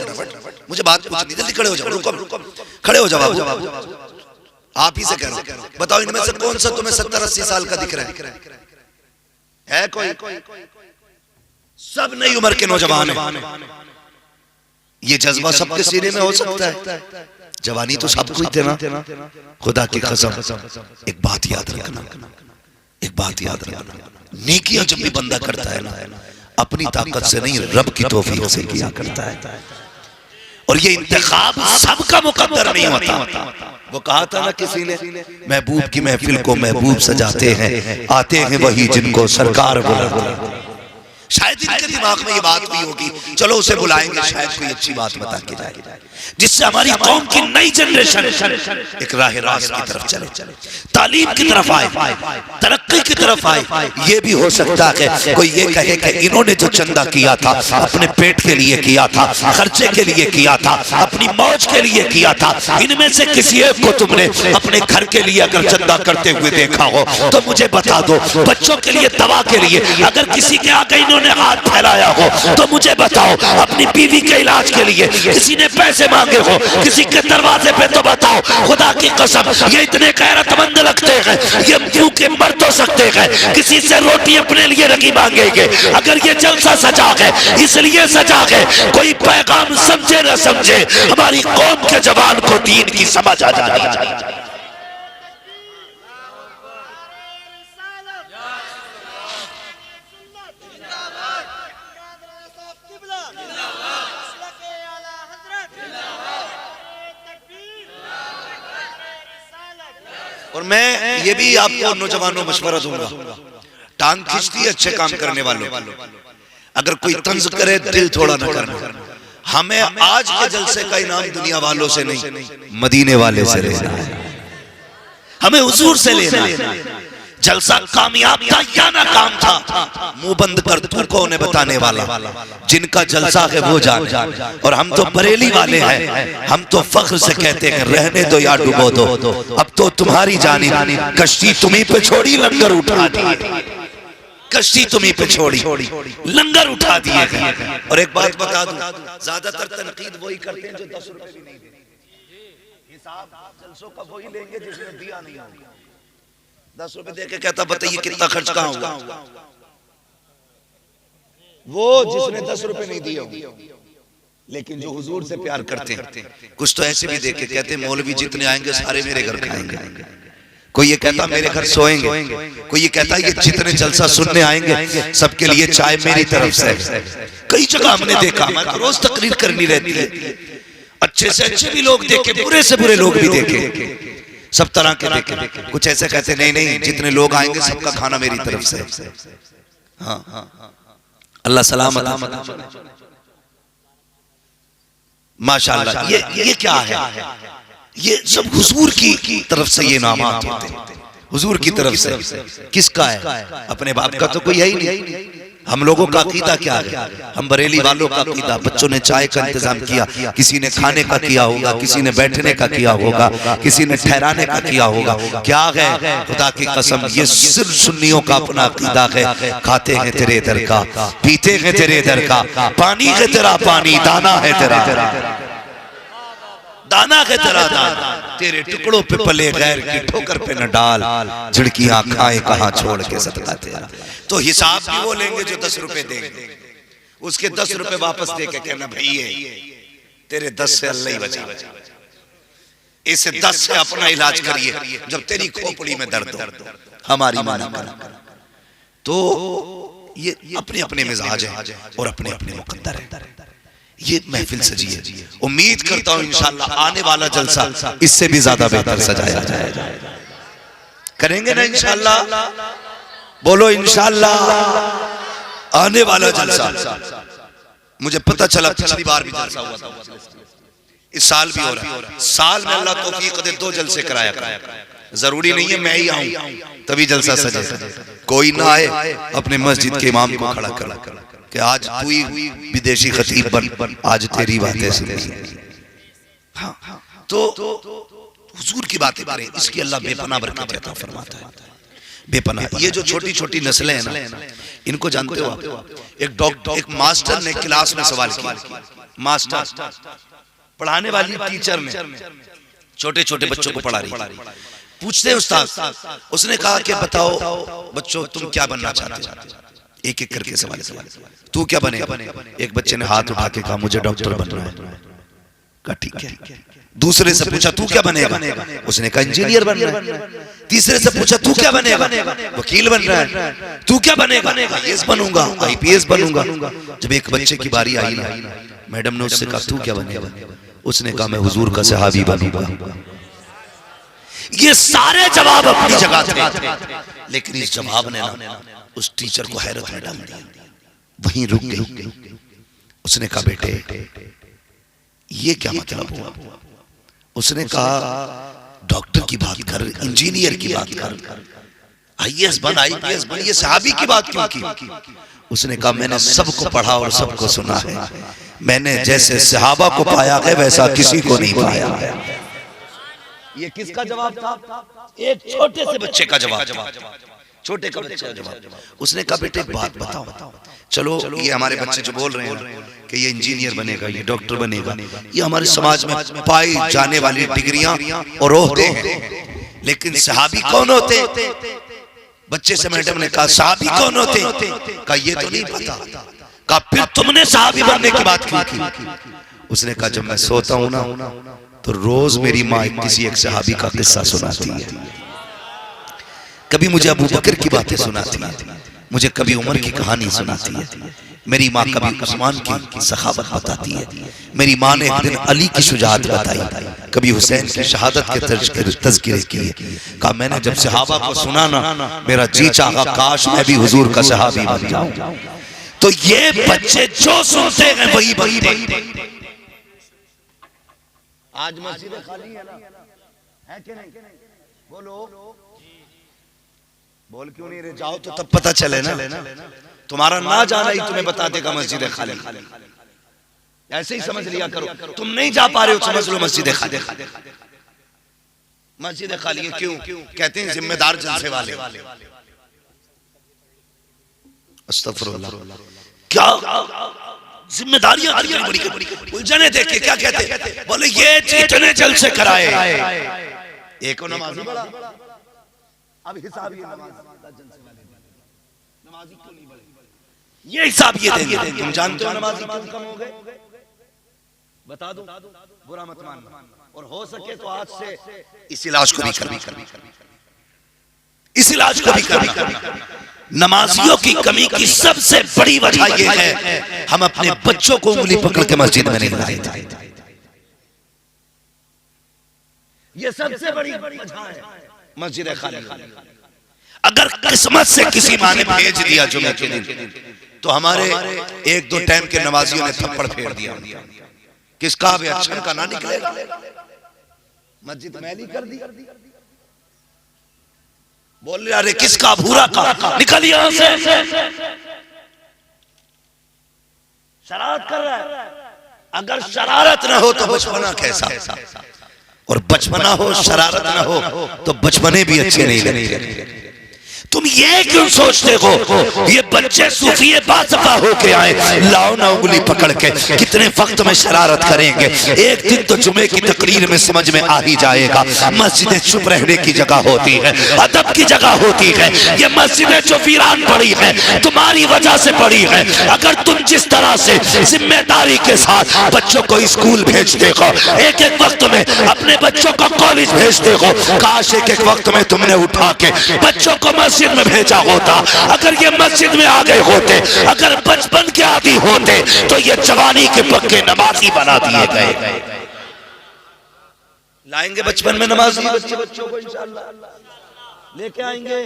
Speaker 1: मुझे बात पूछनी, जल्दी खड़े हो जाओ, रुको खड़े हो जाओ, आप ही से कह रहा हूं। बताओ इनमें से कौन सा तुम्हें 70-80 साल का दिख रहा है? कोई? सब नई उम्र के नौजवान है। ये जज्बा सबके सीने में हो सकता है, जवानी तो सबको ही देना। खुदा की कसम एक बात याद रखना, एक बात याद रखना, नेकियां जब भी बंदा करता है ना, अपनी ताकत से नहीं, रब की तौफीक से किया करता है। और ये इंतखाब सबका मुकद्दर नहीं होता। वो कहा था ना किसी ने, महबूब की महफिल को महबूब सजाते हैं, आते हैं वही जिनको सरकार बुलाते। शायद इनके दिमाग में ये बात भी होगी, चलो उसे बुलाएंगे, शायद कोई अच्छी बात बता के जाएगी, जिससे हमारी कौम की नई जनरेशन एक राह रास्त की तरफ चले, तालीम की तरफ आए, तरक्की की तरफ आए। ये भी हो सकता है कोई ये कहे कि इन्होंने जो चंदा किया था अपने पेट के लिए किया था, खर्चे के लिए किया था, अपनी मौज के लिए किया था, इनमें से किसी एक को तुमने अपने घर के लिए अगर चंदा करते हुए देखा हो तो मुझे बता दो। बच्चों के लिए, दवा के लिए अगर किसी के आगे इन्होंने हाथ फैलाया हो तो मुझे बताओ। अपनी बीवी के इलाज के लिए किसी ने पैसे मांगे हो किसी के दरवाजे पे तो बताओ। खुदा की कसम ये इतने गैरतमंद लगते हैं, ये मुंह के मर तो सकते हैं, किसी से रोटी अपने लिए नहीं मांगेंगे। अगर ये जलसा सजा है इसलिए सजा है, कोई पैगाम समझे न समझे, हमारी कौम के जवान को दीन की समझ आ जाए। और मैं ये भी आपको नौजवानों मशवरा दूंगा, टांग खींचती है अच्छे काम करने वालों, अगर कोई तंज करे दिल थोड़ा न करना। हमें आज के जलसे का इनाम दुनिया वालों से नहीं, मदीने वाले से लेना है, हमें हुजूर से लेना है। जलसा कामयाब था या नाकाम था, मुंह बंद कर तू कौन है बताने वाला, जिनका जलसा है वो जान। और हम तो बरेली वाले हैं, हम तो फख्र से कहते हैं रहने दो या डुबो दो, अब तो तुम्हारी जानी, कश्ती तुम्ही पे छोड़ी लंगर उठा दिए, कश्ती तुम्ही पे छोड़ी लंगर उठा दिए। और एक बात बता दूं, ज्यादातर तनकीद वही करते हैं जो 10 रुपए भी नहीं देते। हिसाब जलसों का वही लेंगे जिसने दिया नहीं होगा। 10 रुपए दे के कहता बताइए कितना खर्च कहाँ हुआ, वो जिसने 10 रुपए नहीं दिए। लेकिन जो हुजूर से प्यार करते हैं कुछ तो ऐसे भी देख के कहते हैं मौलवी जितने आएंगे सारे मेरे घर खाएंगे। कोई ये कहता मेरे घर सोएंगे, कोई ये कहता ये जितने जलसा सुनने आएंगे सबके लिए चाय मेरी तरफ से। कई जगह हमने देखा, रोज तकरीर करनी रहती है, अच्छे से अच्छे भी लोग देखे, बुरे से बुरे लोग भी देखे, सब तरह के देखे। कुछ ऐसे कहते नहीं नहीं जितने लोग आएंगे सबका खाना मेरी तरफ से। हाँ, अल्लाह सलामत। माशाअल्लाह, ये क्या है? ये सब हुजूर की तरफ से ये नामात होते हैं, हुजूर की तरफ से। किसका है? अपने बाप का तो कोई है ही नहीं। हम लोगों का अकीदा क्या है? हम बरेली वालों का अकीदा, बच्चों ने चाय का इंतजाम किया, किसी ने खाने का किया होगा, किसी ने बैठने का किया होगा, किसी ने ठहराने का किया होगा। क्या है? खुदा की कसम ये सिर्फ सुन्नियों का अपना अकीदा है। खाते हैं तेरे दर का, पीते हैं तेरे दर का, पानी है तेरा पानी, दाना है तेरा दाना है तेरा दाना, तेरे टुकड़ों पे पले गैर की ठोकर पे न डाल, झिड़कियां खाए कहां छोड़ के सदका तेरा। तो हिसाब भी वो लेंगे जो 10 रुपए देंगे, उसके 10 रुपए वापस दे के कहना भैया तेरे 10 से अल्लाह ही बचा, इसे 10 से अपना इलाज करिए जब तेरी खोपड़ी में दर्द हो, हमारी माना करना। तो ये अपने अपने मिजाज है और अपने अपने मुकद्दर है। ये महफिल सजी है, उम्मीद करता हूं इंशाअल्लाह आने वाला जलसा इससे भी ज्यादा बेहतर सजाया जाएगा। करेंगे ना इंशाअल्लाह? बोलो इंशाअल्लाह। आने वाला जलसा, मुझे पता चला पिछली बार भी जलसा हुआ था, इस साल भी हो रहा है। साल में अल्लाह तौफीक दे 2 जलसे कराया। जरूरी नहीं है मैं ही आऊं तभी जलसा सजे, कोई ना आए अपने मस्जिद के इमाम को खड़ा कर कि आज तू ही विदेशी खतीब बन, आज तेरी बातें सुनी। हाँ, तो हुजूर की बातें करें, इसकी अल्लाह बेपनाह बरकत अता फरमाता है, बेपनाह। ये जो छोटी छोटी नस्लें हैं ना, इनको जानते हो आप? एक मास्टर ने क्लास में सवाल किया, मास्टर पढ़ाने वाली टीचर ने छोटे छोटे बच्चों को पढ़ा रही, पूछते उस्ताद, उसने कहा कि बताओ बच्चों तुम क्या बनना चाहते हो? एक एक करके सवाल, तू क्या बने? एक बच्चे ने हाथ उठा के कहा मुझे डॉक्टर बनना है। कहा ठीक है। दूसरे से पूछा तू क्या बनेगा? उसने कहा इंजीनियर बन रहा है। तीसरे से पूछा तू क्या बनेगा? वकील बन रहा है। तू क्या बनेगा? आईएएस बनूंगा, आईपीएस बनूंगा। जब एक बच्चे की बारी आई ना, मैडम ने उससे कहा तू क्या बनेगा? उसने कहा मैं हुजूर का सहाबी बनूंगा। ये सारे जवाब अपनी जगह थे, लेकिन इस जवाब ने ना उस टीचर को हैरत में डाल दिया। वहीं रुक गई। उसने कहा बेटे ये क्या मतलब हुआ? उसने कहा डॉक्टर की बात कर, इंजीनियर की बात कर, आईएएस बन, आईपीएस बन, ये सहाबी की बात क्यों की? उसने कहा मैंने सबको पढ़ा और सबको सुना है। मैंने जैसे सहाबा को पाया है वैसा किसी को नहीं पाया है। ये किसका जवाब था? एक छोटे से बच्चे का जवाब, छोटे का बच्चे का जवाब। उसने कहा बेटे एक बात बताओ, चलो ये हमारे बच्चे जो बोल रहे हैं कि ये इंजीनियर बनेगा, ये डॉक्टर बनेगा, ये हमारे समाज में पाई जाने वाली डिग्रियां और ओहदे हैं, लेकिन सहाबी कौन होते? बच्चे से मैडम ने कहा सहाबी कौन होते? कहा ये तो नहीं पता। कहा फिर तुमने सहाबी बनने की बात क्यों की? उसने कहा जब मैं सोता हूं ना तो रोज मेरी माँ किसी एक सहाबी का किस्सा सुनाती है। कभी मुझे अबू बकर की बातें सुनाती है, मुझे कभी उमर की कहानी सुनाती है, मेरी माँ कभी उस्मान की सखावत बताती है, मेरी माँ ने एक दिन अली की शुजाअत बताई, कभी हुसैन की शहादत के तज़किरे किए। कहा मैंने जब सहाबा को सुना ना मेरा जी चाहा काश मैं भी हुजूर का सहाबी बन जाऊं। तो ये बच्चे जो सुनते हैं वही बनते। आज मस्जिद खाली है ना, है कि नहीं? बोलो, बोल क्यों नहीं रहे? जाओ तो तब पता चले ना। तुम्हारा ना जाना ही तुम्हें बता देगा मस्जिद खाली। ऐसे ही समझ लिया करो, तुम नहीं जा पा रहे हो समझ लो मस्जिद खाली। मस्जिद खाली है क्यों? कहते हैं जिम्मेदार जलसे वाले। अस्तगफुरुल्लाह, क्या जिम्मेदारियां बड़ी उलझने देखे क्या कहते? बोले ये जितने जलसे कराए एक नमाजी बड़ा, अब हिसाब ये नमाजी क्यों नहीं बढ़े? ये हिसाब ये देंगे। तुम जानते हो नमाजी क्यों कम हो गए? बता दो, बुरा मत मानना। और हो सके तो आज से इस इलाज को भी करना, इस इलाज को भी करना। नमाजियों की कमी की सबसे बड़ी वजह यह है हम अपने बच्चों को उंगली पकड़ के मस्जिद में नहीं लाए थे। ये सबसे बड़ी वजह है मस्जिद खाली। अगर किस्मत से किसी माँ ने भेज दिया जुमे के दिन तो हमारे एक दो टाइम के नमाजियों ने थप्पड़ फेर दिया। किसका भी अच्छा का ना निकलेगा, मस्जिद मैली कर दी। बोल रहे अरे किसका भूरा का, निकल यहां से। शरारत कर रहा है। अगर शरारत ना हो तो बचपना कैसा, और बचपना हो शरारत ना हो तो बचपने भी अच्छे नहीं लगते। तुम ये क्यों सोचते हो ये बच्चे सूफिये बासफा होके आए, लाओ ना उंगली पकड़ के, कितने वक्त में शरारत करेंगे। एक दिन तो जुमे की तकरीर में समझ में आ ही जाएगा। मस्जिदें चुप रहने की जगह होती है, अदब की जगह होती है। ये मस्जिदें जो वीरान पड़ी है तुम्हारी वजह से पड़ी है। अगर तुम जिस तरह से जिम्मेदारी के साथ बच्चों को स्कूल भेजते हो, एक एक वक्त में अपने बच्चों को कॉलेज भेजते हो, काश एक एक वक्त में तुमने उठा के बच्चों को मस्जिद में भेजा होता। अगर ये मस्जिद में आ गए होते, अगर बचपन के आदि होते तो ये जवानी के पक्के नमाजी बना दिए गए। लाएंगे बचपन में नमाजी बच्चों को इंशाअल्लाह लेके आएंगे।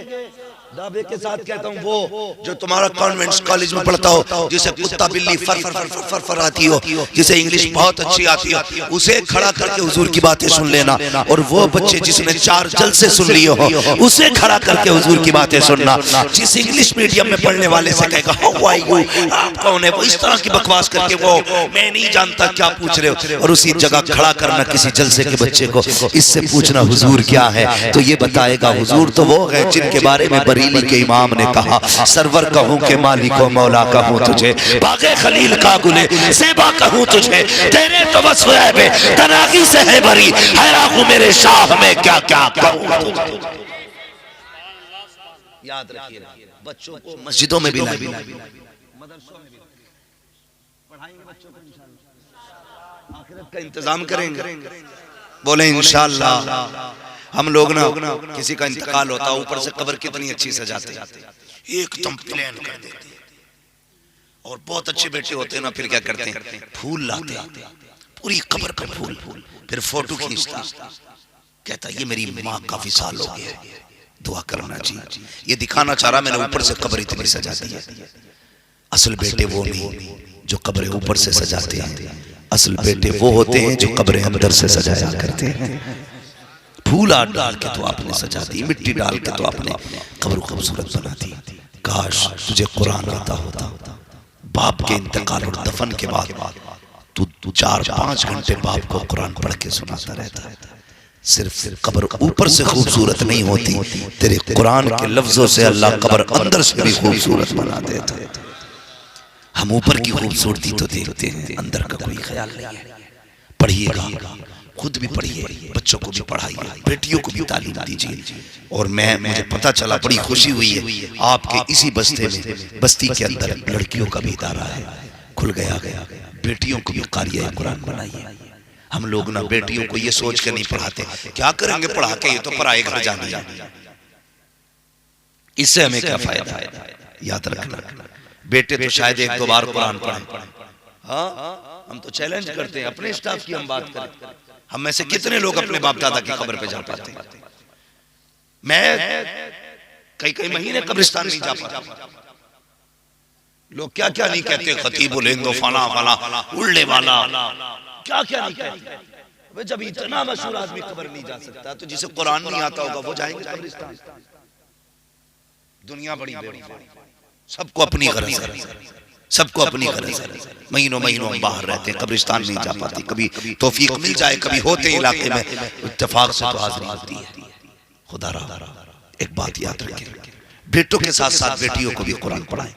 Speaker 1: दावे के साथ कहता हूँ वो जो तुम्हारा कॉन्वेंट कॉलेज में पढ़ता हो, जिसे कुत्ता बिल्ली फर फर फर फर फर आती हो, जिसे इंग्लिश बहुत अच्छी आती हो, उसे खड़ा करके हुजूर की बातें सुन लेना। और वो बच्चे जिसने 4 जलसे सुन लिए हो उसे खड़ा करके हुजूर की बातें सुनना। जिस इंग्लिश मीडियम में पढ़ने वाले से कहेगा हाउ आर यू, आप कौन है, वो इस तरह की बकवास करके वो मैं नहीं जानता क्या पूछ रहे हो, और उसी जगह खड़ा करना किसी जलसे के बच्चे को, इससे पूछना हुजूर क्या है, तो ये बताएगा हुजूर तो वो है जिनके बारे में बरीली के इमाम ने कहा सरवर कहूं के मालिको मौला कहूं तुझे, बागे खलील का गुले सेबा कहूं तुझे, तेरे तो वस्फ है बे तनागी से है भरी, हैरान हूं मेरे शाह में क्या क्या कहूं तुझे। याद रखिए बच्चों को मस्जिदों में भी लाइए, मदरसों में भी पढ़ाएंगे बच्चों को इंशाअल्लाह। आखिरत का इंतजाम करेंगे? बोले इंशाअल्लाह। हम लोग ना किसी का इंतकाल होता है, ऊपर से कब्र कितनी अच्छी सजाते हैं, एकदम प्लेन कर देते हैं। और बहुत अच्छे बेटे होते हैं ना, फिर क्या करते हैं, फूल लाते हैं, पूरी कब्र पे फूल, फिर फोटो खींचता, कहता ये मेरी माँ काफी साल हो गए, दुआ करना जी। ये दिखाना चाह रहा मैंने ऊपर से कब्र इतनी सजा दी है। असल बेटे वो नहीं जो कब्रें ऊपर से सजाते हैं, असल बेटे वो होते हैं जो कब्रें अंदर से सजाया करते हैं। फूल डाल के तो आपने सजा दी, मिट्टी डाल के तो आपने कब्र खूबसूरत बना दी। काश तुझे कुरान आता होता, बाप के इंतकाल और दफन के बाद तू 4-5 घंटे बाप को कुरान पढ़ के सुनाता रहता है। सिर्फ कब्र ऊपर से खूबसूरत नहीं होती, तेरे कुरान के लफ्जों से अल्लाह कब्र अंदर से भी खूबसूरत बना देता है। हम ऊपर की खूबसूरती तो देखते हैं, अंदर का कोई ख्याल नहीं है। पढ़िएगा, खुद भी पढ़िए, बच्चों को भी पढ़ाइए, बेटियों को भी तालीम दीजिए। और मुझे पता चला, बड़ी खुशी हुई है, आपके इसी बस्ती के अंदर लड़कियों का भी इदारा है, खुल गया। बेटियों को भी क़ारिया कुरान बनाइए। हम लोग ना बेटियों को ये सोच के नहीं पढ़ाते, क्या करेंगे पढ़ा के, ये तो पराए घर जाना, इससे हमें क्या फायदा है। याद रखना, बेटे तो शायद 1-2 बार कुरान पढ़ें। हाँ, हम तो चैलेंज करते हैं, अपने स्टाफ की हम बात करें, हम में से कितने लोग अपने बाप दादा की कब्र पे जा पाते हैं? मैं कई महीने कब्रिस्तान नहीं जा पाता। लोग क्या क्या नहीं कहते, खतीब लेंदो फला फला उड़ने वाला, क्या क्या नहीं कहते। जब इतना मशहूर आदमी कब्र नहीं जा सकता, तो जिसे कुरान नहीं आता होगा वो जाएंगे कब्रिस्तान? दुनिया बड़ी बेवकूफ, सबको अपनी गरज है, सबको अपनी गरज है। महीनों हम बाहर रहते हैं, कब्रिस्तान नहीं जा पाते। कभी तौफीक मिल जाए, कभी होते इलाके में, इत्तेफाक से तो हाजिरी होती है। खुदा रहा, एक बात याद रखें, बेटों के साथ साथ बेटियों को भी कुरान पढ़ाएं।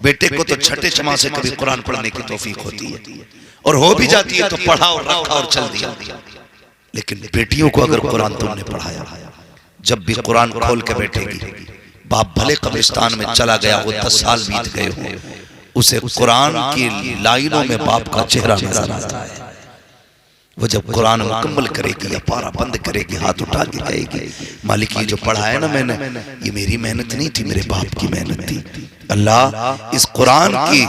Speaker 1: बेटे को तो छठे छमा से कभी कुरान पढ़ने की तौफीक होती है, और हो भी जाती है तो पढ़ा और रखा और चल दिया। लेकिन बेटियों को अगर कुरान तुमने पढ़ाया, जब भी कुरान खोल के बैठेगी, बाप भले कब्रिस्तान में चला गया हो, 10 साल बीत गए हो, उसे कुरान की लाइनों में बाप का चेहरा नजर आता है। वो जब कुरान मुकम्मल करेगी या पारा बंद करेगी, हाथ उठा के कहेगी, मालिक ये जो पढ़ा है ना मैंने, ये मेरी मेहनत नहीं थी, मेरे बाप की मेहनत थी। अल्लाह इस कुरान की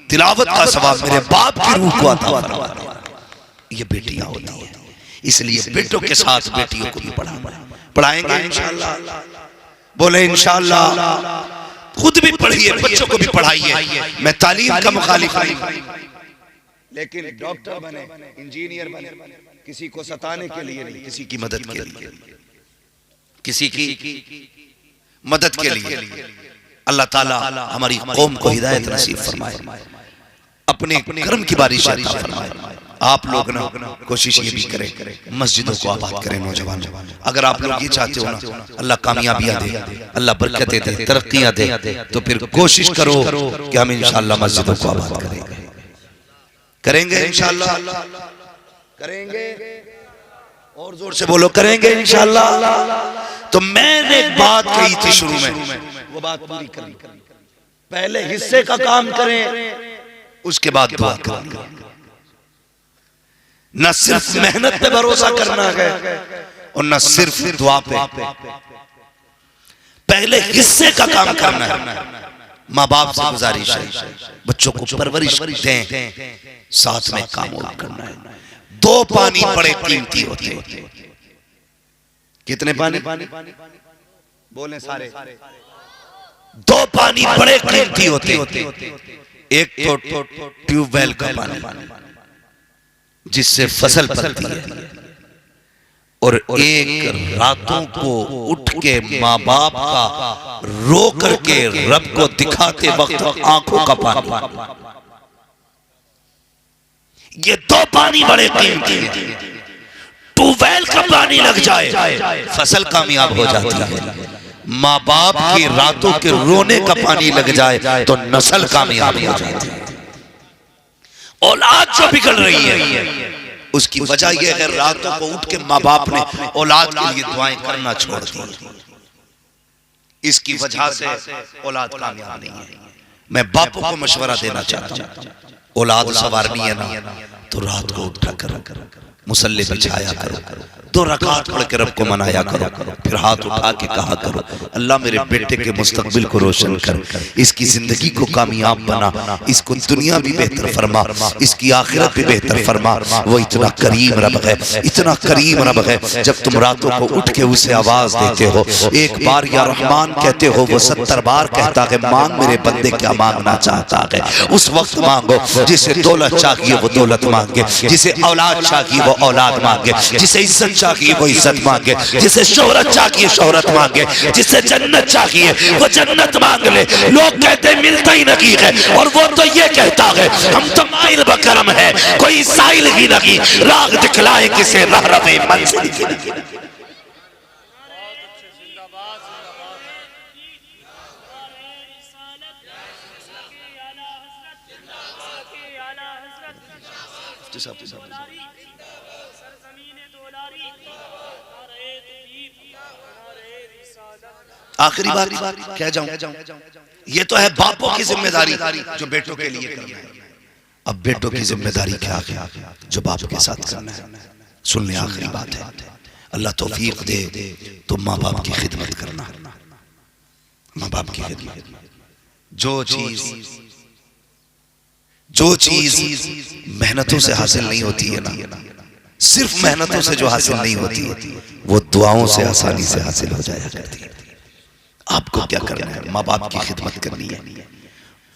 Speaker 1: तिलावत का सवाब मेरे बाप की रूह को अता फरमा दे। ये बेटियां होती हैं, इसलिए बेटों के साथ बेटियों को भी पढ़ाएंगे इंशाअल्लाह। बोले इंशाअल्लाह। खुद भी पढ़िए, बच्चों को भी पढ़ाइए। मैं तालीम का मुखालिफ नहीं, लेकिन डॉक्टर बने, इंजीनियर बने, किसी को सताने के लिए नहीं, किसी की मदद के लिए, किसी की मदद के लिए। अल्लाह ताला हमारी कौम को हिदायत नसीब फरमाए, अपने कर्म की बारिश अता फरमाए। आप लोग ना कोशिश ये भी करें, मस्जिदों को आबाद करें। नौजवान, अगर आप लोग ये चाहते हो ना अल्लाह कामयाबियां दे, अल्लाह बरकतें दे, तरक्कियां दे, तो फिर कोशिश करो कि हम इंशाअल्लाह मस्जिदों को आबाद करेंगे इंशाअल्लाह, करेंगे। और जोर से बोलो, करेंगे इंशाअल्लाह। तो मैंने एक बात कही थी शुरू में, वो बात पूरी करी। पहले हिस्से का काम करें, उसके बाद दुआ करें। न सिर्फ मेहनत पे भरोसा करना है और न सिर्फ दुआ पे, पहले हिस्से का काम करना है। माँ बाप से गुजारिश है, बच्चों को परवरिश दें, साथ में काम और करना है। 2 पानी बड़े कीमती होते हैं। कितने पानी? बोले सारे। 2 पानी बड़े कीमती होते हैं। एक तो ट्यूबवेल का पानी, जिससे फसल पलती है, और एक रातों को उठ के माँ बाप का रो करके रब को दिखाते वक्त आंखों का पानी। ये 2 पानी बड़े कीमती हैं। ट्यूबवेल का पानी लग जाए, फसल कामयाब हो जाती है। माँ बाप की रातों के रोने का पानी लग जाए तो नस्ल कामयाब हो जाती है। औलाद जो बिगड़ रही है, उसकी वजह यह है रातों को उठ के माँ बाप ने औलाद के लिए दुआएं करना छोड़ दी। इसकी वजह से औलाद कामयाब नहीं है। मैं बापों को मशवरा देना चाहता हूँ, औलाद संवारनी है ना तो रात को उठा करो, मुसल्ले बिछाया करो, 2 रकात पढ़ के रब को मनाया करो, फिर हाथ उठा के कहा करो अल्लाह मेरे बेटे के मुस्तकबिल को रोशन कर, इसकी जिंदगी को कामयाब बना, इसको दुनिया भी बेहतर फरमा, इसकी आखिरत भी बेहतर फरमा। वो इतना करीम रब है, इतना करीम रब है। जब तुम रातों को उठ के उसे आवाज देते हो, एक बार या रहमान कहते हो, वो 70 बार कहता है मांग मेरे बंदे क्या मांगना चाहता है, उस वक्त मांगो। जिसे दौलत चाहिए वो दौलत मांगे, जिसे औलाद चाहिए वो औलाद मांगे, जिसे इज्जत चाहिए वो इज्जत मांगे, जिसे शोहरत चाहिए शोहरत मांगे, जिसे जन्नत चाहिए वो जन्नत मांग ले। लोग कहते मिलता ही नहीं है, और वो तो ये कहता है हम तो माइल बकरम है, कोई साइल ही नहीं, राग दिखलाए किसे राह रवे मंजिल की नहीं। आखिरी बात कह जाऊं, ये तो है बापों की जिम्मेदारी जो बेटों के लिए करना है। अब बेटों की जिम्मेदारी क्या है जो बाप के साथ करना है। सुन ले, आखिरी बात है, अल्लाह तौफीक दे तो माँ बाप की खिदमत करना। माँ बाप की खिदमत, जो चीज मेहनतों से हासिल नहीं होती है ना, सिर्फ मेहनतों से जो हासिल नहीं होती वो दुआओं से आसानी से हासिल हो जाया करती है। आपको क्या करना है? माँ बाप की खिदमत करनी है।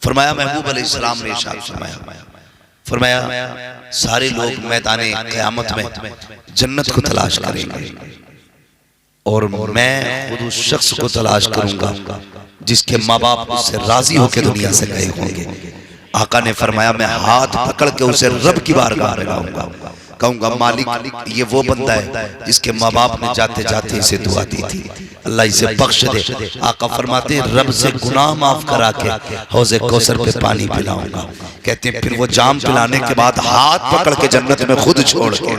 Speaker 1: फरमाया महबूब अलैहिस्सलाम ने इरशाद फरमाया सारे लोग मैदाने क़यामत में जन्नत को तलाश करेंगे, और मैं खुद उस शख्स को तलाश करूंगा जिसके माँ बाप उससे राजी होकर दुनिया से गए होंगे। आका ने फरमाया मैं हाथ पकड़ के उसे रब की बारगाह में लाऊंगा, कहूंगा मालिक ये वो बंदा है जिसके माँ बाप ने जाते जाते इसे दुआ दी थी, अल्लाह इसे बख्श दे। आका फरमाते हैं रब से गुनाह माफ करा के हौज़े कौसर पे पानी पिलाऊंगा। कहते हैं फिर वो जाम पिलाने के बाद हाथ पकड़ के जन्नत में खुद छोड़ के,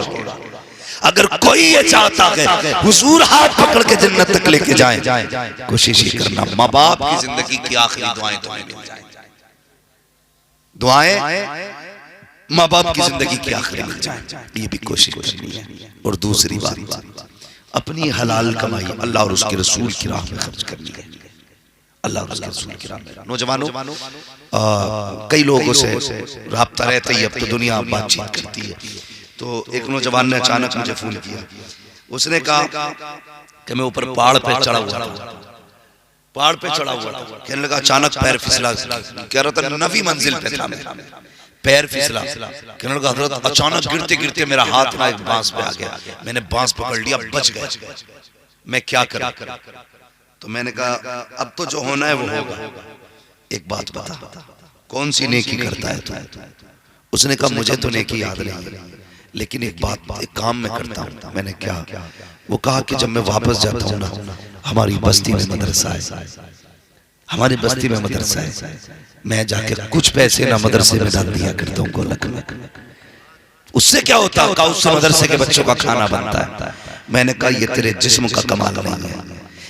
Speaker 1: अगर कोई ये चाहता है हुजूर हाथ पकड़ के जन्नत तक लेके जाए, कोशिश ही करना माँ बाप की जिंदगी की आखिरी दुआएं तुम्हें मिल जाए। दुआएं माँ बाप की जिंदगी की आखिरी मिल जाए, ये भी कोशिश करनी है। और दूसरी बात, अपनी हलाल कमाई अल्लाह और उसके रसूल की राह में खर्च करनी है। अल्लाह और उसके रसूल की राह में। नौजवानों, कई लोगों से राब्ता रहता ही, अब तो दुनिया बातचीत करती है। तो एक नौजवान ने अचानक मुझे फोन किया, उसने कहा कि मैं ऊपर पहाड़ पे चढ़ा हुआ था, पहाड़ पे चढ़ा हुआ था, कहने लगा अचानक पैर फिसला, कह रहा था 9वीं मंजिल पे था मैं, पैर फिसला, कहने लगा हजरत अचानक गिरते गिरते मेरा हाथ ना एक बांस पे आ गया, मैंने बांस पकड़ लिया, बच गया, मैं क्या करूं? तो मैंने कहा अब तो जो होना है वो होगा, एक बात बता कौन सी नेकी करता है तू? उसने कहा मुझे तो नेकी याद नहीं है, लेकिन एक काम मैं करता हूँ। मैंने क्या? वो कहा कि जब मैं वापस जाता हूँ ना, हमारी बस्ती में मदरसा है, हमारी बस्ती में मदरसा है, मैं जाके कुछ पैसे ना मदरसे में डाल दिया करता हूँ गोलक में। उससे क्या होता है? उससे मदरसे के बच्चों का खाना बनता है। मैंने कहा ये तेरे जिस्म का कमाल नहीं है,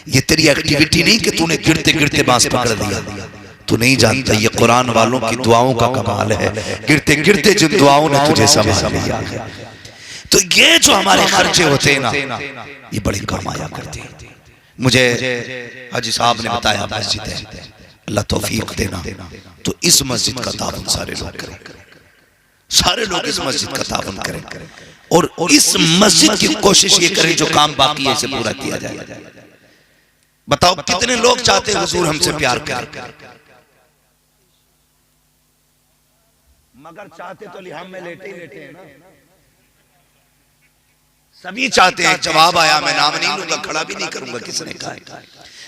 Speaker 1: ये तेरी एक्टिविटी नहीं कि तूने गिरते गिरते बांस पकड़ दिया, तू नहीं जानता ये कुरान वालों की दुआओं का कमाल है, गिरते गिरते जिन दुआओं ने तुझे संभाल लिया। तो ये जो हमारे खर्चे होते हैं ना, ये बड़े काम आया करते हैं। मुझे हाजी साहब ने बताया मस्जिद है, अल्लाह तौफीक देना, तो इस मस्जिद का ताबन सारे लोग करें, सारे लोग इस मस्जिद का ताबन करें, और इस मस्जिद की कोशिश ये करें जो काम बाकी है इसे पूरा किया जाए। बताओ कितने लोग चाहते हैं हुजूर हमसे प्यार करें, मगर चाहते तो लिहाम में लेटे ही लेटे हैं ना। सभी चाहते हैं। जवाब आया, मैं नाम नहीं लूंगा, खड़ा भी नहीं करूंगा किसने कहा,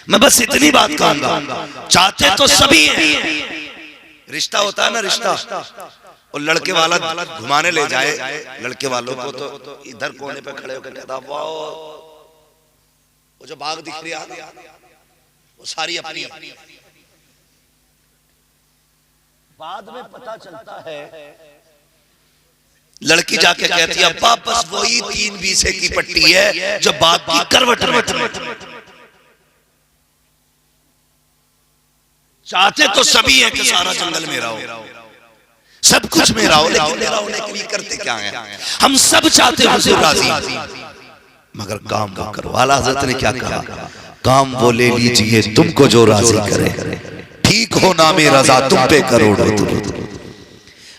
Speaker 1: मैं बस इतनी बात कहूंगा, चाहते तो सभी हैं। रिश्ता होता है ना, रिश्ता, और लड़के वाला घुमाने ले जाए लड़के वालों को, तो इधर कोने पे खड़े होकर कहता वाह वो जो बाग दिख रही है वो सारी अपनी। बाद में पता चलता है लड़की जाके कहती है अब्बा बस वही 3 बीसे की पट्टी है जो बाग की करवट में। चाहते तो सभी है कि सारा जंगल मेरा हो, सब कुछ मेरा हो, लेकिन मेरा होने के लिए करते क्या है? हम सब चाहते हैं हुजूर राजी, मगर काम वो करो। आला हज़रत ने क्या कहा? काम वो ले लीजिए तुमको जो राजी करे, ठीक हो ना में रजा तुम पे करोड़ों दुरूद।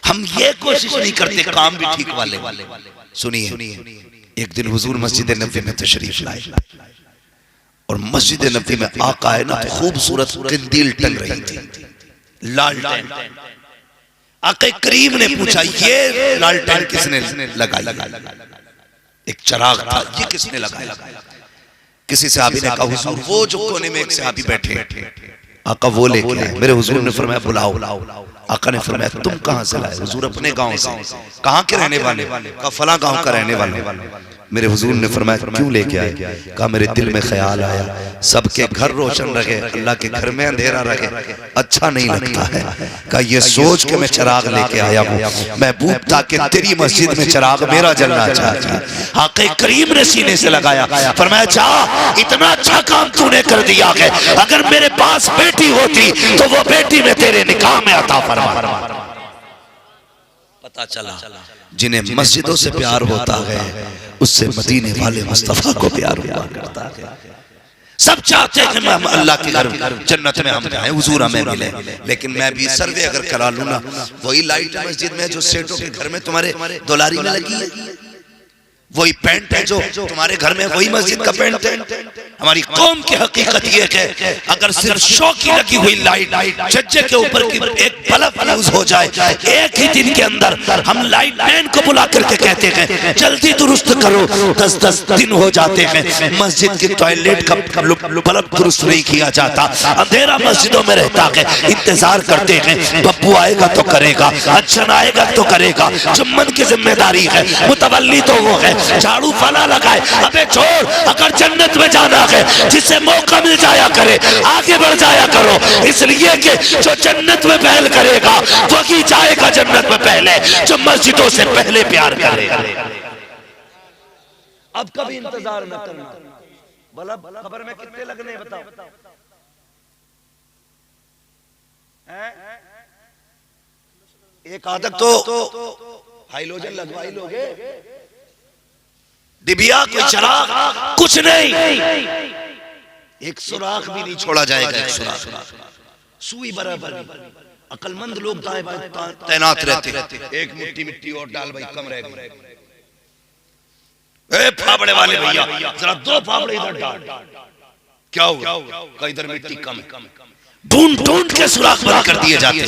Speaker 1: हम ये कोशिश नहीं करते काम भी ठीक वाले। सुनिए, एक दिन हुजूर मस्जिद नबवी में तशरीफ लाए और मस्जिद नबवी में आका है ना तो खूबसूरत कंदील टंग रही थी, लालटेन। आका करीम ने पूछा ये लालटेन किसने लगाई? एक चिराग था, ये किसने लगाया? किसी सहाबी ने कहा हुजूर वो जो कोने में एक सहाबी बैठे, आका वो लेके आए। मेरे हुजूर ने फरमाया बुलाओ। आका ने फरमाया तुम कहां से लाए? हुजूर अपने गांव से। कहां के रहने वाले? कहा फला गांव का रहने वाले। मेरे हुजूर ने फरमाया क्यों लेके आए? कहा मेरे दिल में ख्याल आया सबके घर रोशन रहे, अल्लाह के घर में अंधेरा रहे, अच्छा नहीं लगता है। कहा ये सोच के मैं चिराग लेके आया हूँ महबूब, ताकि तेरी मस्जिद में चिराग मेरा जलना चाहिए। आका करीम ने सीने से लगाया, फरमाया जा इतना अच्छा काम तूने कर दिया है, अगर मेरे पास बेटी होती तो वो बेटी में तेरे निकाह में अता फरमा। पता चला जिन्हें मस्जिदों से प्यार होता है उससे मदीने वाले मुस्तफा को प्यार हुआ करता है। सब चाहते हैं हम अल्लाह के घर जन्नत में हम जाएं, हुजूर हमें मिले। लेकिन मैं भी सर्वे अगर करा लूं ना, वही लाइट मस्जिद में जो सेठों के घर में तुम्हारे दुलारी में लगी है, वही पेंट है जो तुम्हारे घर में, वही मस्जिद का पेंट है। हमारी कौम की हकीकत ये है अगर सिर्फ शो की लगी हुई लाइट छज्जे के ऊपर की एक बल्ब यूज हो जाए, एक ही दिन के अंदर हम लाइट मैन को बुला करके कहते हैं जल्दी दुरुस्त करो, 10-10 दिन हो जाते हैं। मस्जिद की टॉयलेट का बल्ब दुरुस्त नहीं किया जाता, अंधेरा मस्जिदों में रहता है। इंतजार करते हैं बब्बू आएगा तो करेगा, अच्छा आएगा तो करेगा, जुम्मन की जिम्मेदारी है, मुतवल्ली तो वो है, झाड़ू फला लगाए। अबे छोड़, अगर जन्नत में जाना है जिसे मौका मिल जाया करे आगे बढ़ जाया करो, इसलिए कि जो जन्नत में पहल करेगा वही जाएगा जन्नत में पहले, जो मस्जिदों से पहले प्यार करेगा। अब कभी इंतजार न करना, बल्ब खबर में कितने लगने बताओ? एक आदत तो हाइलोजन लगवाई लोगे, डिबिया कोई चिराग कुछ नहीं, एक सुराख भी नहीं छोड़ा जाएगा। एक सुराख सुई बराबर। अकलमंद लोग दाएं बाएं तैनात रहते, एक मुट्ठी मिट्टी और डाल भाई कम रह गई। ए फावड़े वाले भैया जरा 2 फावड़े इधर डाल, क्या हुआ? का इधर मिट्टी कम है। ढूंढ ढूंढ के सुराख बंद कर दिए जाते,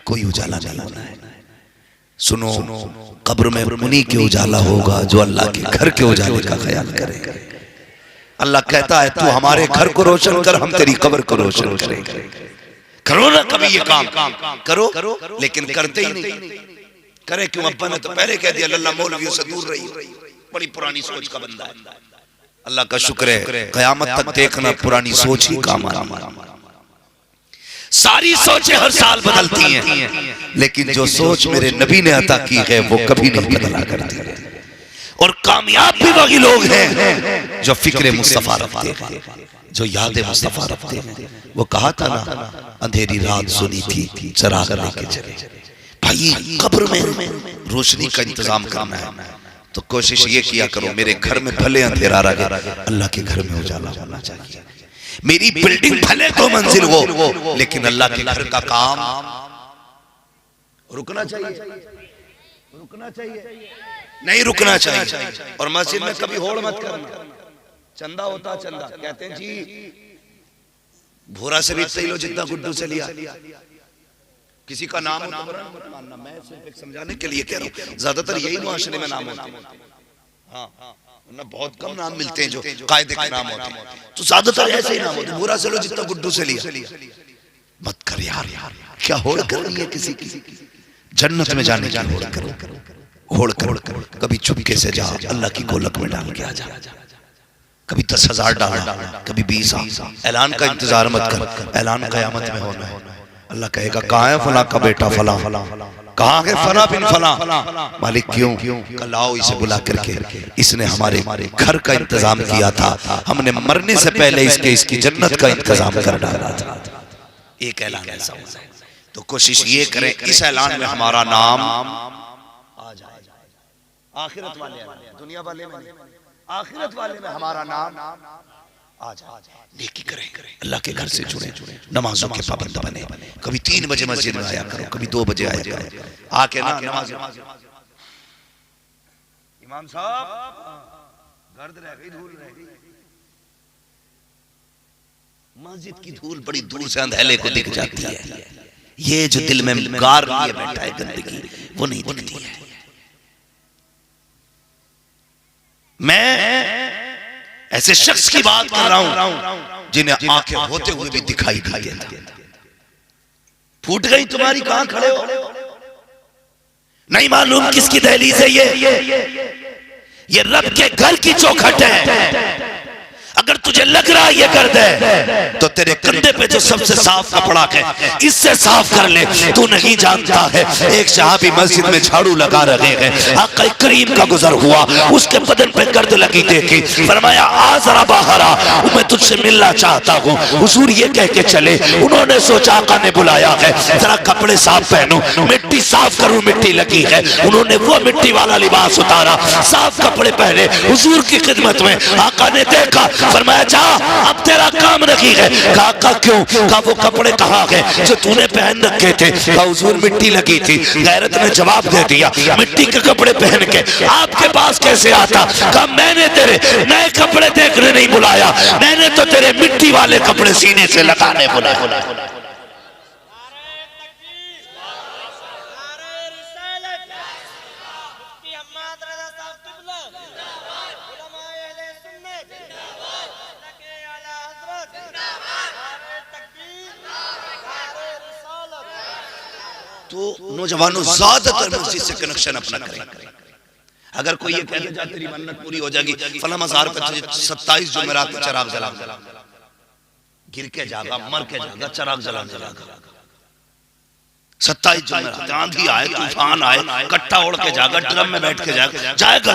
Speaker 1: कोई उजाला नहीं होना है। सुनो, कब्र में उन्हीं के उजाला होगा जो अल्लाह के घर के उजाले का ख्याल करे। अल्लाह कहता है तू हमारे घर को रोशन कर, हम तेरी कब्र को रोशन करेंगे। करो ना कभी ये काम, करो, लेकिन करते ही नहीं। करे क्यों? अब्बा ने तो पहले कह दिया लल्ला मौलवियों से दूर रही, बड़ी पुरानी सोच का बंदा है। अल्लाह का शुक्र है कयामत तक देखना पुरानी सोच ही काम आएगी। सारी सोचें हर साल बदलती हैं, लेकिन जो सोच मेरे नबी ने अता की है वो कभी नहीं बदला करती है। और कामयाब भी वही लोग हैं जो फिक्र मुस्तफा रखते हैं, जो याद मुस्तफा रखते हैं। वो कहा था ना अंधेरी रात सुनी थी चिराग लेके चले। भाई कब्र में रोशनी का इंतजाम करना है तो कोशिश ये किया करो मेरे घर में भले अंधेरा रहे, अल्लाह के घर में उजाला होना चाहिए। मेरी बिल्डिंग भले 2 मंजिल हो, लेकिन अल्लाह के घर का काम रुकना चाहिए, रुकना चाहिए, नहीं रुकना चाहिए। और मस्जिद में कभी होड़ मत करना। चंदा होता चंदा, कहते हैं जी भोरा से भी सही लो जितना गुड्डू से लिया। किसी का नाम हो तो मत मानना, मैं सिर्फ समझाने के लिए कह रहा हूं। ज्यादातर यही मुआशरे में नाम होते हैं, हाँ ना, बहुत कम नाम मिलते हैं जो कायदे के नाम होते हैं। तो ज्यादातर ऐसे ही नाम होते हैं, भोरा से लो जितना गुड्डू से लिया। मत कर यार, क्या होड़ करनी है किसी की? जन्नत में जाने की होड़ करो, होड़ करो। कभी चुपके से जा, अल्लाह की गोलक में डाल के आ जा। कभी 10,000 डाल, कभी 20। ऐलान का इंतजार मत कर, ऐलान कयामत में होना है। अल्लाह कहेगा कहाँ है फला का बेटा फला, कहाँ है फला बिन फला? मालिक क्यों? कल आओ इसे बुला करके, इसने हमारे घर का इंतजाम किया था, हमने मरने से पहले इसकी जन्नत का इंतजाम कर डाला था। एक ऐलान ऐसा होता है। तो कोशिश ये करें इस ऐलान में हमारा नाम आ जाए। आखिरत वाले में, दुनिया वाले में, आखिरत वाले में हमारा नाम आ जाए। नेकी करें, अल्लाह के घर से जुड़े, नमाजों के पाबंद बने। कभी 3 बजे मस्जिद में आया करो, कभी 2 बजे आया करो, आके ना नमाज। इमाम साहब गर्द रह गई, धूल रह गई। मस्जिद की धूल बड़ी दूर से अंधेले को दिख जाती है। ये जो दिल में गार लिए बैठा है गंदगी, वो नहीं दिखती है। मैं ऐसे शख्स की बात कर रहा हूं जिन्हें आंखें होते हुए भी दिखाई दी देता। फूट गई तुम्हारी, कहां खड़े हो? नहीं मालूम किसकी दहलीज है ये रब के घर की चौखट है। अगर तुझे लग रहा है ये गर्द है तो तेरे कंधे पे जो सबसे साफ कपड़ा है इससे साफ कर ले। तू नहीं जानता है, एक सहाबी मस्जिद में झाड़ू लगा रहे हैं, आका करीम का गुजर हुआ, उसके बदन पे गर्द लगी देखी, फरमाया आ जरा बाहर आ, मैं तुझसे मिलना चाहता हूँ। हुजूर ये कह के चले। उन्होंने सोचा आका ने बुलाया है, जरा कपड़े साफ पहनूं, मिट्टी साफ करूं, मिट्टी लगी है। उन्होंने वो मिट्टी वाला लिबास उतारा, साफ कपड़े पहने, हुजूर की खिदमत में। आका ने देखा, फरमाया जा अब तेरा काम नहीं है। कहा क्यों? कहा वो कपड़े कहाँ गए जो तूने पहन रखे थे? कहा हुजूर मिट्टी लगी थी। गैरत ने जवाब दे दिया, मिट्टी के कपड़े पहन के आपके पास कैसे आता? कहा मैंने तेरे नए कपड़े देखने नहीं बुलाया, मैंने तो तेरे मिट्टी वाले कपड़े सीने से लगाने बुलाया। तो नौजवानों ज्यादातर मस्जिद से कनेक्शन अपना करें। अगर कोई ये कह दे तेरी मन्नत पूरी हो जाएगी, फला मज़ार पे 27 जुमेरात में चिराग जला, गिर के जागा, मर के जागा, चिराग जलाने जागा। 27 जुमेरात, आंधी आए, तूफान आए, कट्टा ओढ़ के जागा, ड्रम में बैठ के जाएगा,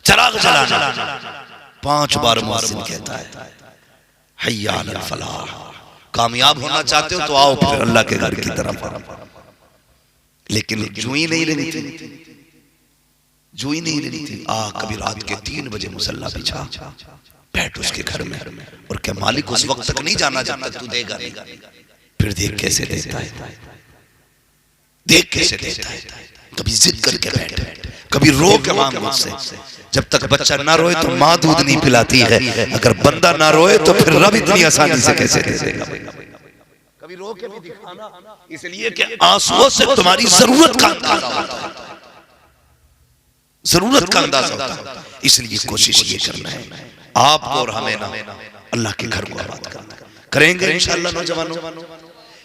Speaker 1: चिराग जलाना। 5 बार मुअज्जिन कहता है हय्या अलल फलाह। कामयाब होना चाहते हो तो आओ फिर अल्लाह के घर की तरफ आओ। लेकिन जुई नहीं लेनी थी, जुई नहीं लेनी थी। कभी रात के 3 बजे मुसल्ला बिछा, बैठ उसके घर में और क्या मालिक उस वक्त तक नहीं जाना जब तक तू देगा नहीं। फिर देख कैसे देता है, देख कैसे देता है। कभी जिद करके बैठ, कभी रो के मांग मुझसे। जब तक बच्चा ना रोए तो माँ दूध नहीं पिलाती है, अगर बंदा ना रोए तो फिर रब इतनी आसानी से कैसे दे देगा? कभी रो के भी दिखाना, इसलिए कि आंसुओं से तुम्हारी जरूरत का अंदाजा होता है, जरूरत का अंदाजा होता है। इसलिए कोशिश ये करना है आपको और हमें ना अल्लाह के घर को आबाद करना। करेंगे इंशाअल्लाह नौजवानों।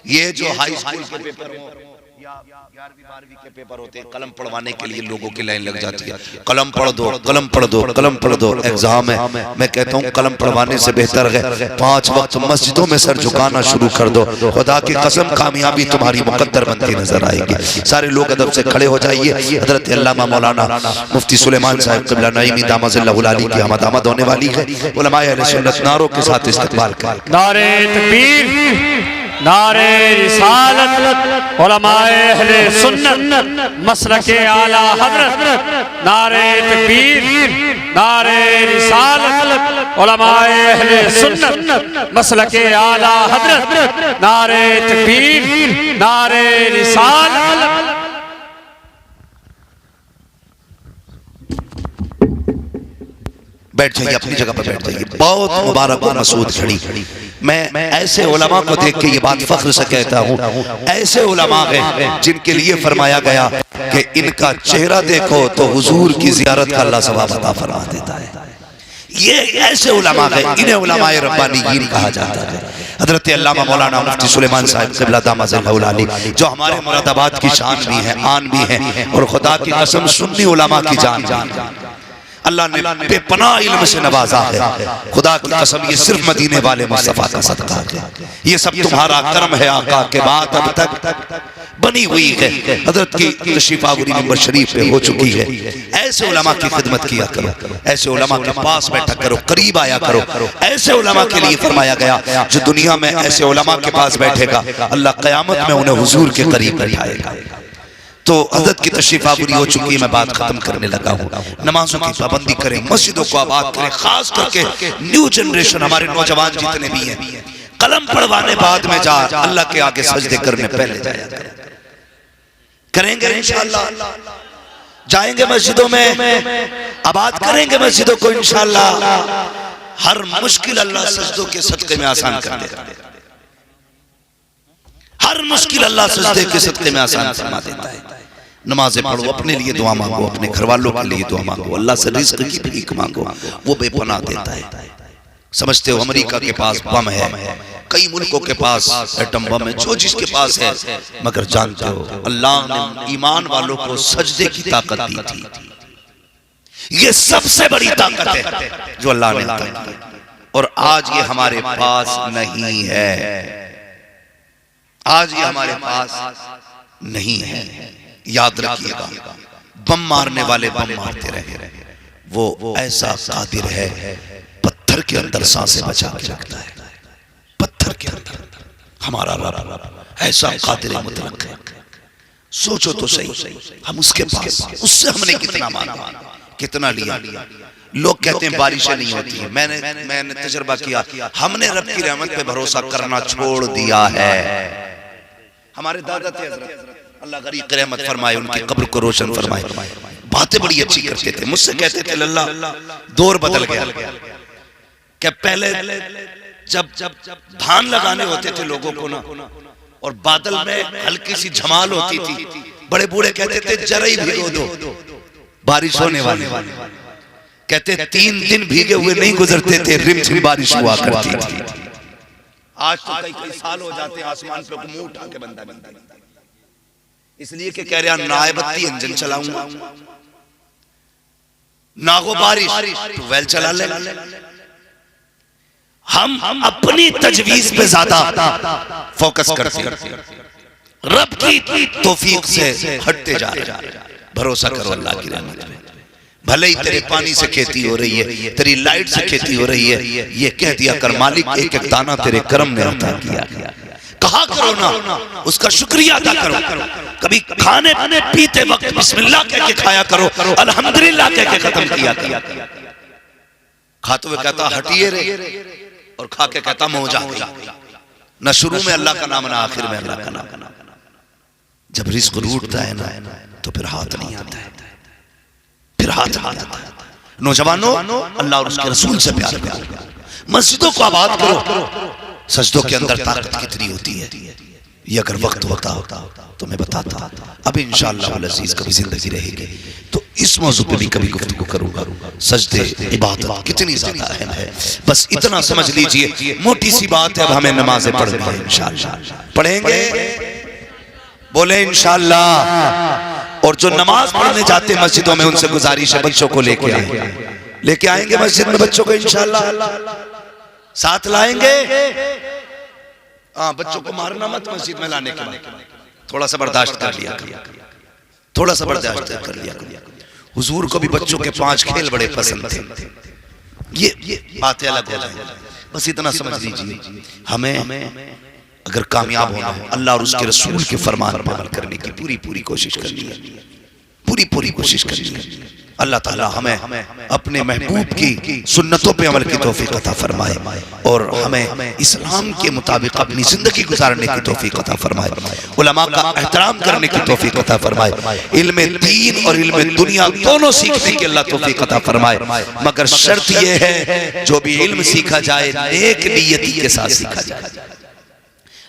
Speaker 1: ये जो हाई स्कूल के पेपर हो या 11वीं 12वीं के पेपर होते हैं, कलम पढ़वाने के लिए लोगों की लाइन लग जाती है। कलम पढ़ दो, कलम पढ़ दो, कलम पढ़ दो, एग्जाम है। मैं कहता हूँ कलम पढ़वाने से बेहतर है 5 वक्त मस्जिदों में सर झुकाना शुरू कर दो। खुदा की कसम कामयाबी तुम्हारी मुकद्दर बनती नजर आएगी। सारे लोग अदब से खड़े हो जाइए। हजरत अल्लामा मौलाना मुफ्ती सुलेमान साहब क़िबला नईमी दामतुल्लाह अलैहि की आमद होने वाली है। उलमाए अहले सुन्नत नारों के साथ इस्तकबाल करें।
Speaker 2: नारे तकबीर, नारे रिसालत, उलमाए अहले सुन्नत, मसलके आला हज़रत। नारे तकबीर, नारे रिसालत, उलमाए अहले सुन्नत, मसलके आला हज़रत। नारे तकबीर, नारे रिसालत।
Speaker 1: बैठ जाइए, अपनी जगह पर बैठ जाइए। बहुत मुबारक और मसूद खड़ी। मैं ऐसे उलमा को देख के ये बात फख्र से कहता हूँ, ऐसे उलमा हैं जिनके लिए फरमाया गया कि इनका चेहरा देखो तो हुजूर की ज़ियारत का अल्लाह सवाब अता फरमा देता है। ये ऐसे उलमा हैं, इन्हें उलमाए रब्बानीयीन कहा जाता है। हजरत अल्लामा मौलाना मुफ्ती सुलेमान साहब क़िबला दामतुल्लाह अलैहि जो हमारे मुरादाबाद की शान भी है, आन भी है, और खुदा की कसम सुन्नी उलमा की जान भी। अल्लाह ने बेपनाह इल्म से नवाजा है। खुदा की कसम ये सिर्फ मदीने वाले मुस्तफा का सदका है। ये सब तुम्हारा कर्म है आका के बाद अब तक बनी हुई है। हजरत की तशरीफ आवरी मिंबर शरीफ पे हो चुकी है। ऐसे उलमा की खिदमत किया करो, ऐसे उलमा के पास बैठा करो, करीब आया करो। ऐसे उलमा के लिए फरमाया गया जो दुनिया में ऐसे उलमा के पास बैठेगा अल्लाह क़यामत में उन्हें हुजूर के करीब बैठाएगा। तो हजरत की तशरीफ आवरी हो चुकी है, मैं बात खत्म करने लगा हूँ। नमाजों की पाबंदी करें, मस्जिदों को आबाद करें, खास करके न्यू जनरेशन हमारे नौजवान जितने भी हैं, कलम पढ़वाने बाद में जा, अल्लाह के आगे सजदे करने पहले जाया करेंगे इंशाअल्लाह। जाएंगे मस्जिदों में, आबाद करेंगे मस्जिदों को इंशाअल्लाह। हर मुश्किल अल्लाह सजदों के सदके में आसान कर देगा। हर मुश्किल अल्लाह सजदे के सदके में आसान फरमा देता है। नमाजें पढ़ो, अपने लिए दुआ मांगो, अपने घर वालों के लिए दुआ मांगो, अल्लाह से रिज़्क़ की भीख मांगो, वो बेपनाह देता है। समझते हो अमेरिका के पास बम है, कई मुल्कों के पास एटम बम है, जो जिसके पास है, मगर जानते हो अल्लाह ने ईमान वालों को सजदे की ताकत दी थी। ये सबसे बड़ी ताकत है जो अल्लाह ने दी, और आज ये हमारे पास नहीं है। आज ये हमारे पास नहीं है। याद रखिएगा, बम मारने वाले बम मारते रहे, वो ऐसा कादिर है, पत्थर के अंदर सांसें बचा के रखता है। पत्थर के अंदर हमारा रब ऐसा कादिर मुतलक है। सोचो तो सही, हम उसके पास, उससे हमने कितना मांगा, कितना लिया। लोग कहते हैं बारिशें नहीं होती है। मैंने तजर्बा किया, हमने रब की रहमत पे भरोसा करना छोड़ दिया है। हमारे दादा थे हज़रत, अल्लाह गरीब रहमत फरमाए, उनकी कब्र को रोशन फरमाए, बातें बड़ी अच्छी करते थे। मुझसे कहते थे लल्ला दौर बदल गया, क्या पहले जब धान लगाने होते थे लोगों को ना, और बादल में हल्की सी झमाल होती थी, बड़े बूढ़े कहते थे जरा ही भिगो दो, बारिश होने वाली। कहते 3 दिन भीगे हुए नहीं गुजरते थे, रिमझिम बारिश हुआ करती थी। आज तो कई साल हो जाते हैं आसमान पे मुंह उठा के बंदा इसलिए कि कह रहा नायबत्ती इंजन चलाऊंगा, नागो बारिश तो वेल चला ले। हम अपनी तजवीज पे ज्यादा फोकस करते हैं, रब की तौफीक से हटते जा रहे हैं। भरोसा करो अल्लाह की रहमत में। भले ही तेरे पानी से खेती हो रही है, तेरी लाइट से खेती हो रही है, ये कह दिया कर मालिक एक एक दाना तेरे करम ने अता किया। कहा करो ना, उसका शुक्रिया अदा करो। कभी खाने पीते वक्त बिस्मिल्लाह कह के खाया करो, अल्हम्दुलिल्लाह कह के खत्म किया। खाते हुए कहता हटिए रे, और खा के कहता मौजा गई। न शुरू में अल्लाह का नाम, ना आखिर में अल्लाह का नाम। जब रिज़्क़ रूठता है ना, तो फिर हाथ नहीं आता है, फिर हाथ नहीं आता है। नौजवानों, अल्लाह और उसके रसूल से प्यार करो, मस्जिदों को आबाद करो। सजदों के अंदर ताकत कितनी होती है, ये अगर वक्त होता तो मैं बताता। अब इंशाअल्लाह वल अज़ीज़ कभी जिंदगी रहेगी तो इस मौजू पे भी कभी गुफ्तगू करूंगा। सजदे इबादत कितनी ज्यादा अहम है, बस इतना समझ लीजिए। मोटी सी बात है, अब हमें नमाजें पढ़नी है इंशाअल्लाह। पढ़ेंगे, बोले इंशाअल्लाह। और जो नमाज पढ़ने जाते मस्जिदों में, उनसे गुजारिश है बच्चों को लेके आएंगे मस्जिद में, बच्चों को इंशाअल्लाह साथ लाएंगे। हाँ, बच्चों को मारना मत मस्जिद में लाने के बाद, थोड़ा सा बर्दाश्त कर लिया, थोड़ा सा बर्दाश्त कर लिया। हुजूर को भी बच्चों के 5 खेल बड़े पसंद थे। ये बातें अलग हो जाएंगी, बस इतना समझ लीजिए। हमें अगर कामयाब होना है, अल्लाह और उसके रसूल के फरमान पर अमल करने की पूरी कोशिश करनी है, पूरी कोशिश करनी है। अल्लाह ताला हमें अपने महबूब की सुन्नतों पे अमल की तौफीक अता फरमाए, और हमें इस्लाम के मुताबिक अपनी जिंदगी गुजारने की तौफीक अता फरमाए, उलमा का एहतराम करने की तौफीक अता फरमाए, इल्म दीन और इल्म दुनिया दोनों सीखने की अल्लाह तौफीक अता फरमाए। मगर शर्त यह है, जो भी इल्म सीखा जाए नेक नियति के साथ सीखा जाए।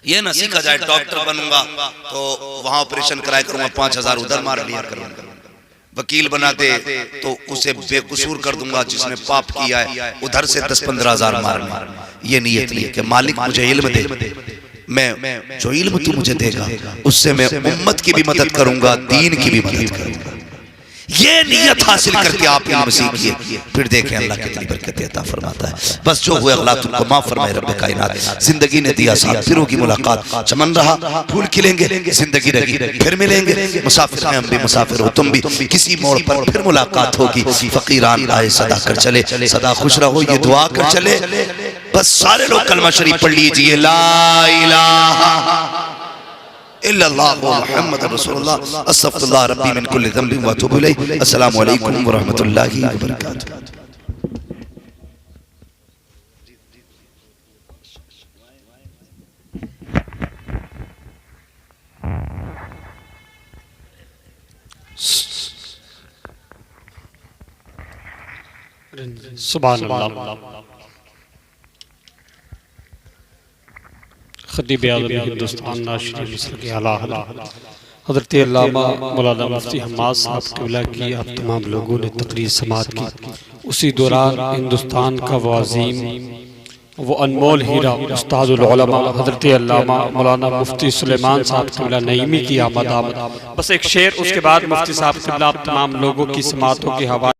Speaker 1: ये ना सीखा जाए डॉक्टर बनूंगा तो वहां ऑपरेशन कराया करूंगा, 5000 उधर मार लिया करूंगा। वकील बना दे तो उसे बेकसूर कर दूंगा, जिसने पाप किया है उधर से 10-15 हजार मारना। ये नियत नहीं कि मालिक मुझे इल्म दे, मैं जो इल्म तू मुझे देगा उससे मैं उम्मत की भी मदद करूंगा, दीन की भी मदद करूंगा। ये नियत हासिल करके आपने मसीह किए, फिर देखें अल्लाह कितनी बरकत अता फरमाता है। बस जो हुए अगला तुमको माफ फरमाए रब्बे कायनात। जिंदगी ने दिया साथ, फिर होगी मुलाकात, चमन रहा फूल खिलेंगे, जिंदगी रही फिर मिलेंगे। मुसाफिर हैं हम भी, मुसाफिर हो तुम भी, किसी मोड़ पर फिर मुलाकात होगी। फकीरान आए सदा कर चले, सदा खुश रहो ये दुआ कर चले। बस सारे लोग कलमा शरीफ पढ़ लीजिए, ला इलाहा इल्लल्लाह मुहम्मद रसूलुल्लाह अस्तगफिरुल्लाह रब्बी मिन कुल्लि ज़ंबिन व अतूबु इलैह। अस्सलामु अलैकुम व रहमतुल्लाहि व बरकातुहू।
Speaker 2: सुभान अल्लाह। खतीब आज़म हिंदुस्तान नाशरी मिस्र के आला हज़रत अल्लामा मौलाना मुफ्ती हम्माद साहब क़िबला की आप तमाम लोगों ने तकरीर समाअत की। उसी दौरान हिंदुस्तान का वो अज़ीम वो अनमोल हीरा उस्तादुल उलमा हज़रत अल्लामा मौलाना मुफ्ती सुलेमान साहब क़िबला नईमी की आमद। बस एक शेर, उसके बाद मुफ्ती साहब क़िबला आप तमाम लोगों की समाअतों के हवाले